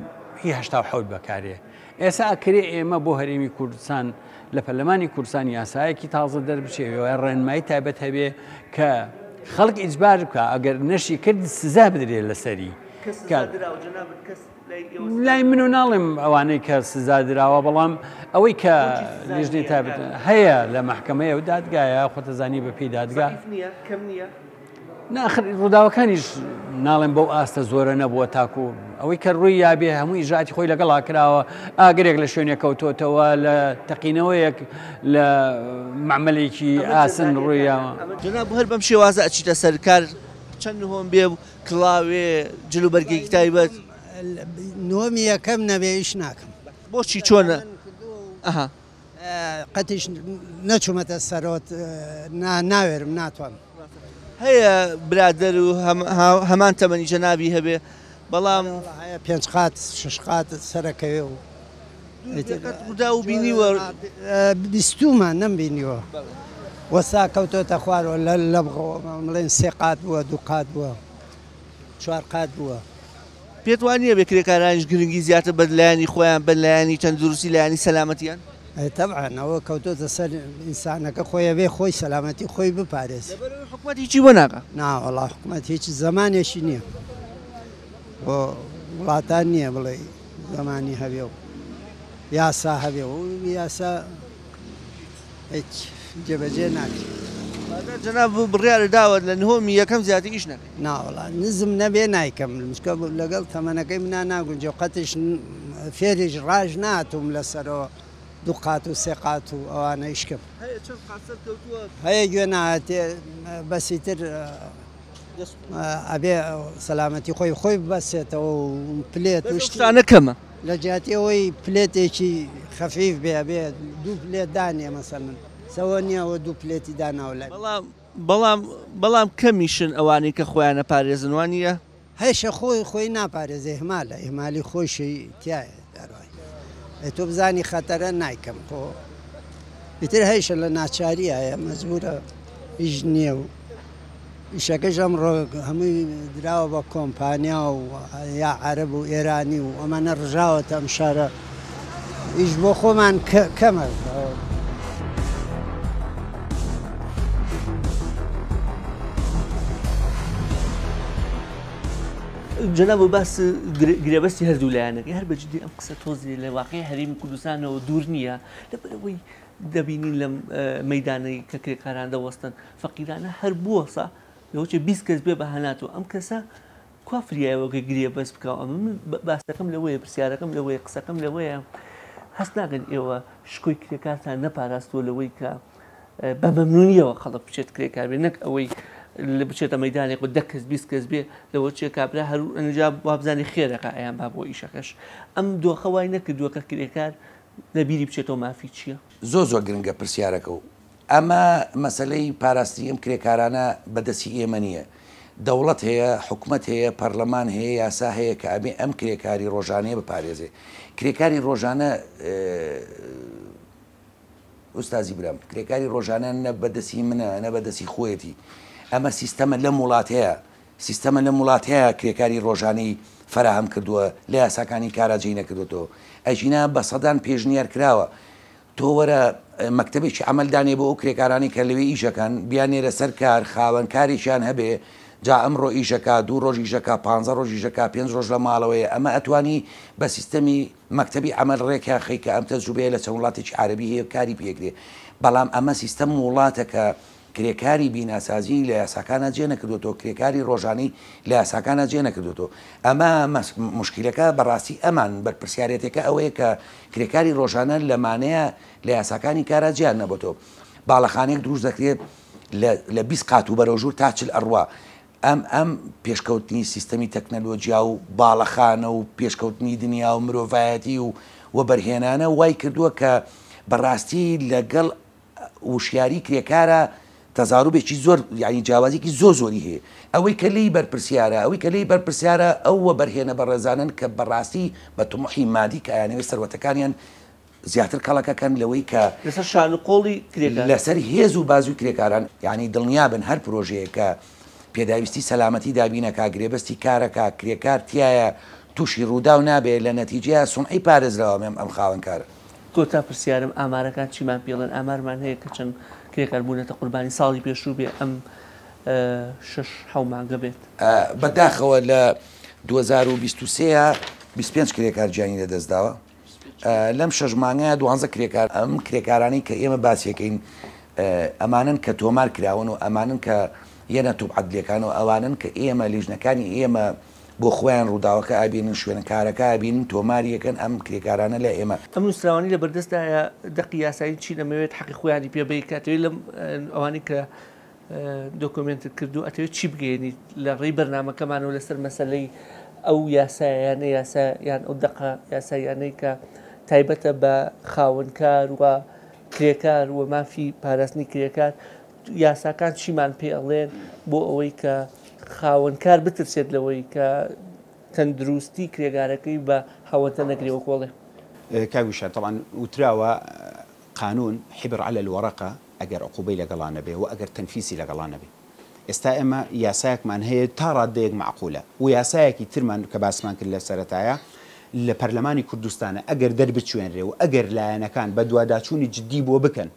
هی 1970 بەکارێ. ئێستا ئەکرێ ئێمە بۆ هەرێمی کوردستان لە پەرلەمانی کوردستان یاسایەکی تازە دەربچێەوە ڕێنمایی تایبەت هەبێ کە خەڵک ئیجبار بکە ئەگەر نەشی کرد سزا بدرێت لەسەری. لای من و ناڵێم ئەوانەی کە سزا دراوە، بەڵام ئەوەی کە لیژنەی تایبەت هەیە لە محکەمەیە و دادگایە خۆتەزانی بە پێی دادگا ناخر ڕووداوەکانیش ناڵێم بەو ئاستە زۆرە نەبووە تاکو ئەوەی کە ڕووی یابێ هەموو ئیژاتی خۆی لەگەڵا کراوە ئاگرێک لە شوێنێک کەوتۆتەوە لە تەقینەوەیەک لە معمەلێکی ئاسن ڕوویەوە. جەناب هەر بەم شێوازە ئەچیتە سەرکار چەند هۆم بێ و کڵاوێ جلوبەرگێکی تایبەت نۆمی یەکەم نەبێ ئیش ناکەم. بۆچی چۆنە؟ قەتیش نەچوومەتە سەرۆت ناوێرم ناتوانم. هەیە برادەر و هەمان تەمەنی جەنابی هەبێ، بەڵام هەیە 5 قات 6 قات سەرەکەوێ و ڕوودا و بینیوە بیستومان نەمبینیوە وەستا کەوتۆتە خوارەوە لە بڵێن 3 قات بووە 2 قات بووە 4 قات بووە. پێت وانە بێ کرێکارانیش گرنگی زیاتر بە لایەنی خۆیان بە لایەنی تەندروستی لایەنی سەلامەتیان؟ تەبعاً ئەوە کەوتۆتە سەر ئینسانەکە خۆیە بێ خۆی سەلامەتی خۆی بپارێز. حکوومەت هیچی بۆ ناکە؟ ناوەڵا حکوومەت هیچ زمانێکی نییە بۆ وڵاتان نییە بڵێ زمانی هەبێ و یاسا هەبێ و یاسا هیچ جێبەجێ ناکرێت. جەناب بڕیارە داوت لە نهۆمی یەکەم زیاتر ئیش نەکەی؟ ناوەڵا نزم نەبێ نایکەم مشکە لەگەڵ تەمەنەکەی منە ناگونجێ قەتش فێریش ڕاژ ناتوم لەسەرەوە 2 قات و 3 قات و ئەوانە ئیشکەم. هەیە گوێ نهاتێ بەسیتر ئەبێ سەلامەتی خۆی بەسێتەوە و پلێت شتانە کەمە لە جیاتیەوەی پلێتێکی خەفیف بێ بێ 2 پلێت دانێ مەسەڵەن سەوە نییەوە 2 پلێتی داناو لە بەڵام کەمیشن ئەوانەی کە خۆیانە پارێزن وانە هەیشە خۆی ناپارێزێ هەمالە ئێمالی خۆشی تایە دەڕای تۆ بزانی خەتەرە نایکەم خۆ ئیتر هەیشە لە ناچاریایە مەجبورە هیچ نییە و ئیشەکەش ئەمڕۆ هەمووی دراوە بە کۆمپانیا و یا عەرەب و ئێرانی و ئەمانە ڕژاوەتە ئەم شارە ئیش بۆ خۆمان کەمە. جەناب باس گرێبەستی هەردوو لایەنەکەی هەر بەجددی ئەم قسە تۆزی لە واقعی هەرێمی کوردستانەوە دوور نییە لەبەرەوەی دەبینین لە مەیدانەی کە کرێکاران دەوەستن فەقیرانە هەر بووەسا لەوچێ 20 کەس بێ بە هەناتەوە ئەم کەسە کوا فریایەوەکە گرێبەس بکەوە ئەمە من باسەکەم لەوەیە پرسیارەکەم لەوەیە قسەکەم لەوەیە هەست ناگەن ئێوە شکۆی کرێکارتان نەپاراستوە لەوەی کە بە مەمنونیەوە خەڵک بچێت کرێکار بێ نەک ئەوەی لە بچێتە مەیدانێک و 10 کەس 20 کەس بێ لەوە چێ کابرا هەرو ئەنجا وابزانانی خێرەکە ئەیان با بۆ ئیشەکەش ئەم دۆخەوای نەکردووە کە کرێکار لەبیری بچێتەوە مافی چییە؟ زۆر گرنگە پرسیارەکە و ئەمە مەسلەی پاراستی ئەم کرێکارانە بەدەستی ئێمە نییە. دەوڵەت هەیە، حکوومەت هەیە، پەرلەمان هەیە، یاسا هەیە کە ئەبێ ئەم کرێکاری ڕۆژانەیە بپارێزێ. کرێکاری ڕۆژانە ئوستازی برام کرێکاری ڕۆژانە نە بەدەستی منە نە بەدەستی خۆیەتی. ئەمە سیستەمە لە وڵاتەیە سیستەمە لە وڵاتەیە کرێکاری ڕۆژانەی فراهم کردووە لە یاساکانی کاراجێی نەکردوەوە ئەژینە بە سەدان پێشنیار کراوە تۆ وەرە مەکتەبێکی ئەمەلدانێ بۆ ئەو کرێکارانی کە لەوێ ئیشەکان بیانێرە سەر کار خاوەنکاریشیان هەبێ جا ئەمڕۆ ئیشەکە 2 ڕۆژ ئیشەکە 15 ڕۆژ ئیشەکە 5 ڕۆژ لە ماڵەوەیە ئەمە ئەتوانی بە سیستەمی مەکتەبی ئەمەل ڕێکیا خەیکە ئەم تەجروبەیە لە چەند وڵاتێکی عەرەبی هەیە کاری پێکرێ بەڵام ئەمە سیستەم وڵاتەکە کرێکاری بیناسازی لە یاساکانە جێ نەکردوێتەوە کرێکاری ڕۆژانی لە یاساکانە جێ نەکردوێتەوە ئەمە مشکلەکە بەڕاستی ئەمان بەرپرسیارەتەکە ئەوەیە کە کرێکاری ڕۆژانە لەمانەیە لە یاساکانی کارە جیان نەبێتەوە باڵەخانێک دروست دەکرێت لە 20 قات و بەرەوژوور تا 40 ئەڕوا ئەم پێشکەوتنی سیستەمی تەکنەلۆجیا و باڵەخانە و پێشکەوتنی دنیا و مرۆڤایەتی و وەبەرهێنانە وای کردووە کە بەڕاستی لەگەڵ وشیاری کرێکارە تەزاروبێکی زۆر یعنی جیاوازێکی زۆری هەیە ئەوەی کە لی بەرپرسیارە ئەوەی کە لی بەرپرسیارە ئەو وەبەرهێنە بەڕێزانن کە بەڕاستی بە تموحی مادی کە یانەوەی سەروەتەکانیان زیاتر کەڵەکەکەن لەوەی کە لەسەر شان و قۆڵی کرێکار لەسەر هێز و بازوی کرێکاران یعنی دڵنیابن هەر پرۆژەیە کە پێداویستی سەلامەتی دابینەکە گرێبەستی کارەکە کرێکار تایە تووشی ڕوودا و نابێت لە نەتیجەیە سونعی پارێزراوە ئەم خاوەنکارە. کۆتا پرسیارم ئامارەکان چیمان پێڵێن ئامارمان هەیە کە چەند کرێکار بوونەتە قوربانی ساڵی پێشوو بێ ئەم 6 مانگە بێت بەداخەوە لە 2023 25 کرێکار گیانی لەدەستداوە لەم 6 مانگەیە 12 کرێکار ئەم کرێکارانی کە ئێمە باسیەکەین ئەمانن کە تۆمار کراون و ئەمانن کە یەنە توپ عەدلەکان و ئەوانن کە ئێمە لیژنەکانی ئێمە بۆ خۆیان ڕووداوەکە ئابینن شوێنە کارەکە ئابینن تۆماریەکەن ئەم کرێکارانە لە ئێمە ئەم نووسراوانی لە بەردەستدایە دەقی یاسایی چی نەمەوێت حەقی خۆیانی پێبەی کاتەوەی لەم ئەوانی کە دۆکۆمنتت کردو ئەتەوێت چی بگەێنیت لە ڕێی بەرنامەکەمانەوە لەسەر مەسەلەی ئەو یاسایانە یاسایان ئەو دەقە یاسایانەی کە تایبەتە بە خاوەنکار و کرێکار و مافی پاراستنی کرێکار یاساکان چیمان پێ ئەڵێن بۆ ئەوەی کە خاوەنکار بترسێت لەوەی کە تەندروستی کرێگارەکەی بە هەوەتە نەگرێەوە کۆڵێ کاویشە طبعا وتراوە قانون حبر على الورقة ئەگەر عقوبەی لەگەڵانە بێ و ئەگەر تەنفیسی لەگەڵانە بێ ئێستا ئێمە یاسایەکمان هەیە تا ڕادەیەک معقولە و یاسایەکی ترمان کە باسمان کرد لە سەرەتایە لە پەرلەمانی کوردستانە ئەگەر دەربچوێنرێ و ئەگەر لایەنەکان بە دوواداچوونی جددی بۆ بکەن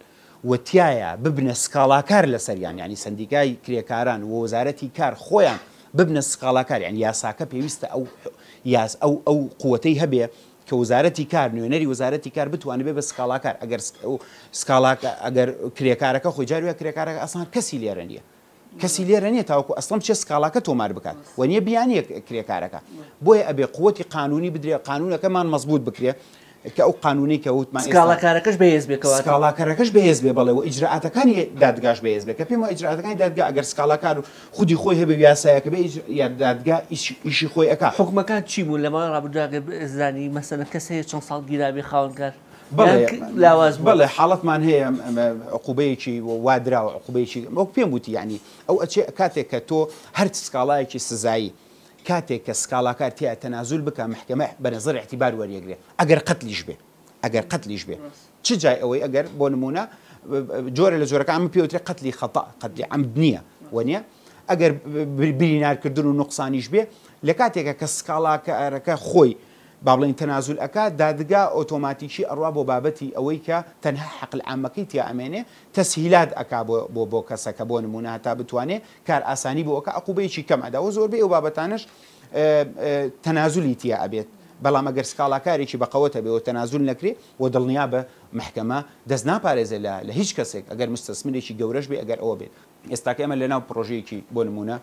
وتیایە ببنە سکاڵاکار لەسەریان ینی سندیکای کرێکاران و وەزارەتی کار خۆیان ببنە سکاڵاکار یان یاساکە پێویستە ئەو قووەتەی هەبێ کە وەزارەتی کار نوێنەری وەزارەتی کار بتوانێت بێ بە سکاڵاکار ئەگەر سکاڵاکە ئەگەر کرێکارەکە خۆی جاروە کرێکارەکە ئەسان کەسی لێرە نییە کەسی لێرە نییە تاوەکو ئەسڵم چێ سکاڵاکە تۆمار بکات و نییە بیانیە کرێکارەکە بۆیە ئەبێ قووەتی قانونی بدرێ قانونەکەمان مەزبوط بکرێ کە ئەو قانونی کە وتمان سکاڵاکارەکەش بەهێز بێتەوە سکاڵاکارەکەش بەهێز بێ بەڵێ و ئیجرعاتەکانی دادگاش بەهێز بێ کە پێمە ئیجرعاتەکانی دادگا ئەگەر سکاڵاکار و خودی خۆی هەبێ یاسایەکە بێ دادگا ئیشی خۆی ئەکا حکومەکان چی بوون لەماوەی ڕابردووە زانی مەسەلەن کەس هەیە چەند ساڵ گیرابێ خاوەنکار بەڵێ حاڵەتمان هەیە عقوبەیەکی وادراوە عقوبەیەکی وەک پێم وتی یعنی ئەو ئەچێ کاتێک کە تۆ هەر سکاڵایەکی سزایی کاتێک کە سکاڵاکار تیا تەنازول بکە محکەمە بەنەزەر اعتیبار وەریەگرێ ئەگەر قەتلیش بێ چ جای ئەوەی ئەگەر بۆ نمونە جۆرە لە جۆرەکە ئەمە پێوترێ قەتلی خەتا قەتلی عەمد نییە وەنیە ئەگەر بریندارکردن و نوقسانیش بێ لە کاتێکە کە سکاڵاکارەکە خۆی با بڵین تەنازول ئەکا دادگا ئۆتۆماتیکی ئەڕوا بۆ بابەتی ئەوەی کە تەنها حەقل عامەکەی تیا ئەمێنێ تەسهیلات ئەکا بۆ کەسەکە بۆ نمونە هەتا بتوانێت کار ئاسانی بۆ ئەکە عقوبەیەکی کەم ئەداوە زۆربەی ئەو بابەتانش تەنازولی تیا ئەبێت بەڵام ئەگەر سکاڵاکارێکی بەقەوەتە بێ و تەنازول نەکرێ و دڵنیا بە محکەمە دەست ناپارێزێ لە هیچ کەسێک ئەگەر مستەسمرێکی گەورەش بێ ئەگەر ئەوە بێت ئێستاکە ئێمە لەناو پرۆژەیەکی بۆ نمونە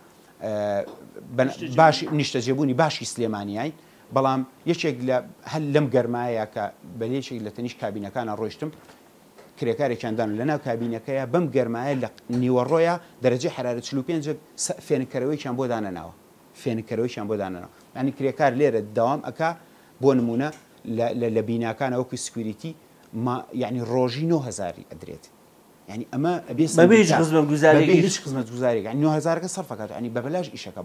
باش نیشتەجێبوونی باشی سلێمانیای بەڵام یەکێک هەل لەم گەرمایە کە بەلێشێک لە تەنیش کابینەکانە ڕۆیشتم کرێکارێکیاندان لەناو کابینەکەیە بەم گەرمایە لە نیوەڕۆیە دەرەجەی حرارەت 45 فێنکەرەوەیان بۆ دانەناوە فێنکەرەوەیان بۆ دانەوە ینی کرێکار لێرە داوام ئەکا بۆ نمونە لە بیناکانە وەکو سکوریتی یعنی ڕۆژی 9000 ئەدرێت ینی ئەمە هیچ خزمەت گوزارێک 9000 سەرفەکات ینی بەبەلاش ئیشەکە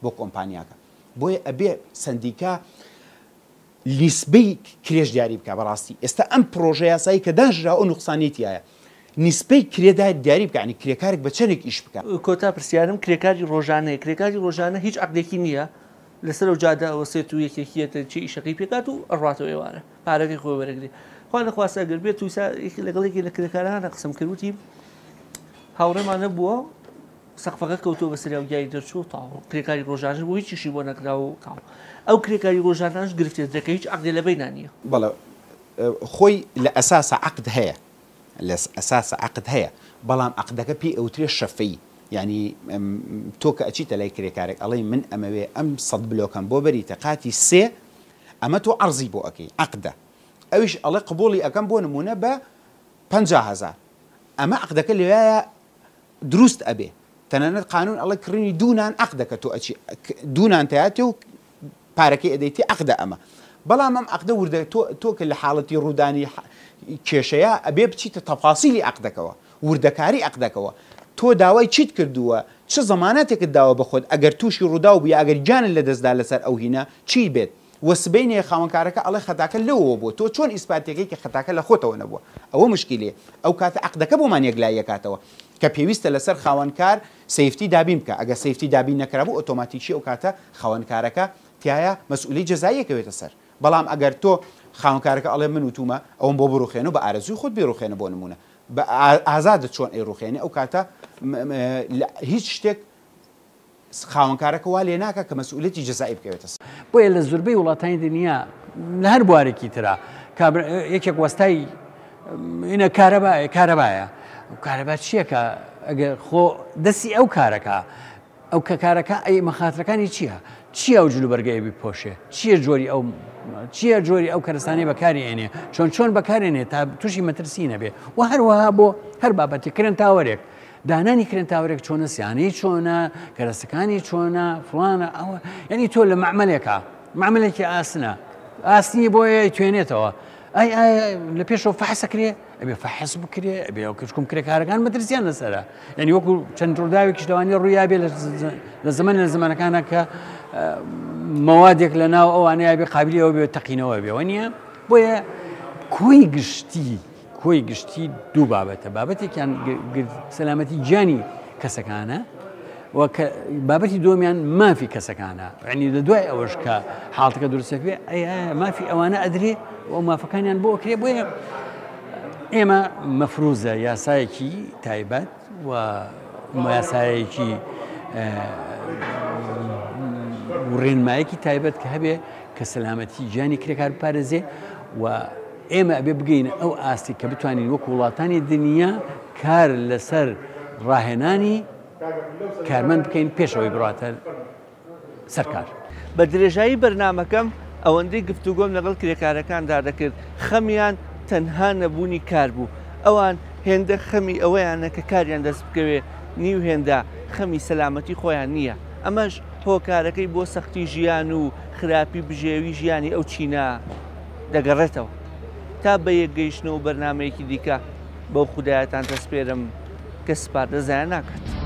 بۆ کۆمپانیاکە بۆیە ئەبێ سندیکا لیسبەی کرێژ دیاری بکە بەڕاستی ئێستا ئەم پرۆژە یاسایی کە داژرا ئەو نوقسانیتیایە نیسبەی کرێدا دیاری بکەنی کرێکارێک بە چەندێک ئیش بکە کۆتا پرسیارم کرێکاری ڕۆژانەیە کرێکاری ڕۆژانە هیچ عقلێکی نییە لەسەر و جادا ئەوەسێت و یەکێکیەتە چی ئیشەکەی پێکات و ئەڕاتەوە ئێوارە پارەکەی خۆی وەرەگری خوا نەخواستە ئەگەر بێت و لەگەڵێکی لە کرێکارانە قسم کردوتی هاوڕێمانە بووە سەقفەکە کەوتۆ بە سریاوگیایی دەرچوو تاو کرێکاری ڕۆژانە بۆ هیچیشی بۆ نەکرا و تاو ئەو کرێکاری ڕۆژانەش گرفتێتەکە هیچ عقدێ لە بینان نییە بەڵێ خۆی لە ئەساسە عقد هەیە لە ئەساسە عقد هەیە بەڵام عقدەکە پێی ئەوترێ شەفەی ینی تۆ کە ئەچیتە لای کرێکارێک ئەڵێ من ئەمەوێ ئەم 100 بلۆکەم بۆ بەریتە قاتی 3 ئەمە تۆ عەرزی بۆ ئەەکەی عقدە ئەویش ئەڵێ قبوڵی ئەەکەم بۆ نمونە بە 50000 ئەمە عقدەکە لەوایە دروست ئەبێ تەنانەت قانون ئەڵە کڕینی دوونان عەق دەکە تۆ ئەچی دوونان تایاتێ و پارەکەی ئەدەیتی عەقدە ئەمە بەڵام ئەم عەقدە وردە تۆکە لە حاڵەتی ڕوودانی کێشەیە ئەبێ بچیتە تەفاسیلی عەقدەکەوە وردەکاری عەقدەکەەوە تۆ داوای چیت کردووە چه زەمانەتێکت داوە بەخۆت ئەگەر تووشی ڕوودا و بووی ئەگەر گیانت لە دەستدا لەسەر ئەو هینە چی بێت وەسبەینێ خاوەنکارەکە ئەڵێ خەتاکە لەوەوە بوو تۆ چۆن ئیسپاتێکی کە خەتاکە لە خۆتەوە نەبووە ئەوە مشکلێ ئەو کاتە عەقدەکە بۆمان یەکلای یەکاتەوە کە پێویستە لەسەر خاوەنکار سەیفتی دابین بکە ئەگە سەیفتی دابین نەکرابوو ئۆتۆماتیکی ئەو کاتە خاوەنکارەکە تایە مەسئولی جەزاییەکەوێتە سەر بەڵام ئەگەر تۆ خاوەنکارەکە ئەڵێ من وتومە ئەوم بۆ بڕوخێن و بە ئارەزوی خۆت بێڕوخێنە بۆ نمونە بە ئازادت چۆن ئەیڕوخێنێ ئەو کاتە هیچ شتێک خاوەنکارەکە وا لێ ناکە کە مەسئولیەتی جەزایی بکەوێتە سەر بۆیە لە زۆربەی وڵاتانی دنیا لە هەر بوارێکی ترا یەکێک وەستای ئینە کارەبایە کارەبا چییەکە ئەگەر خۆ دەستی ئەو کارەکە ئەو کە کارەکە ئەی مەخاترەکانی چییە؟ چییە ئەو جلوبەرگەیە بیپۆشێ؟ چییە جۆری ئەو کەرستانی بەکاری ئێنێ چۆن بەکارێنێ تا تووشی مەترسی نەبێ و هەروەها بۆ هەر بابەتی کرێن تاوەرێک دانانی کرێن تاوەرێک چۆنە سیانەی چۆنە کەرەستەکانی چۆنە فڵانە ئەوە یعنی تۆ لە معمەلێکی ئاسنە ئاسنی بۆیە توێنێتەوە ئەی لە پێشەوە فەحسەکرێ ئەبێ فەحس بکرێ ئەبێ ئەو کچکم کرێکارەکان مەترسیان لەسەرە یعنی وەکو چەند ڕووداوێکی شتەوانی ڕوویا بێ لە زمانەکانە کە مەوادێک لە ناو ئەوانەیە بێ قابلیەوە بێ تەقینەوە بێەوە نییە بۆیە کۆی گشتی دوو بابەتە بابەتێکیان سەلامەتی گیانی کەسەکانە و بابەتی دۆمیان مافی کەسەکانە ینی لە دوای ئەوەش کە حاڵتەکە دروستە بێ مافی ئەوانە ئەدرێ و مافەکانیان بۆ ئەکرێ بۆیە ئێمە مەفروزە یاسایەکی تایبەت و یاسایەکی ڕێنمایەکی تایبەت کە هەبێ کە سەلامەتی گیانی کرێکار بپارێزێ و ئێمە ئەبێ بگەینە ئەو ئاستی کە بتوانین وەکو وڵاتانی دنیا کار لەسەر ڕاهێنانی کارمەند بکەین پێشەوەی بڕاتە سەرکار بە درێژایی بەرنامەکەم ئەوەندەی گفتوگۆم لەگەڵ کرێکارەکاندا دەکرد خەمیان تەنها نەبوونی کار بوو ئەوان هێندە خەمی ئەوەیانە کە کاریان دەست بکەوێ نیو هێندە خەمی سەلامەتی خۆیان نییە ئەمەش هۆکارەکەی بۆ سەختی ژیان و خراپی بژێوی ژیانی ئەو چینە دەگەڕێتەوە تا بە یەکگەیشتنەوە بەرنامەیەکی دیکە بەو خودایەتان دەسپێرم کە سپاردەزایان ناکات.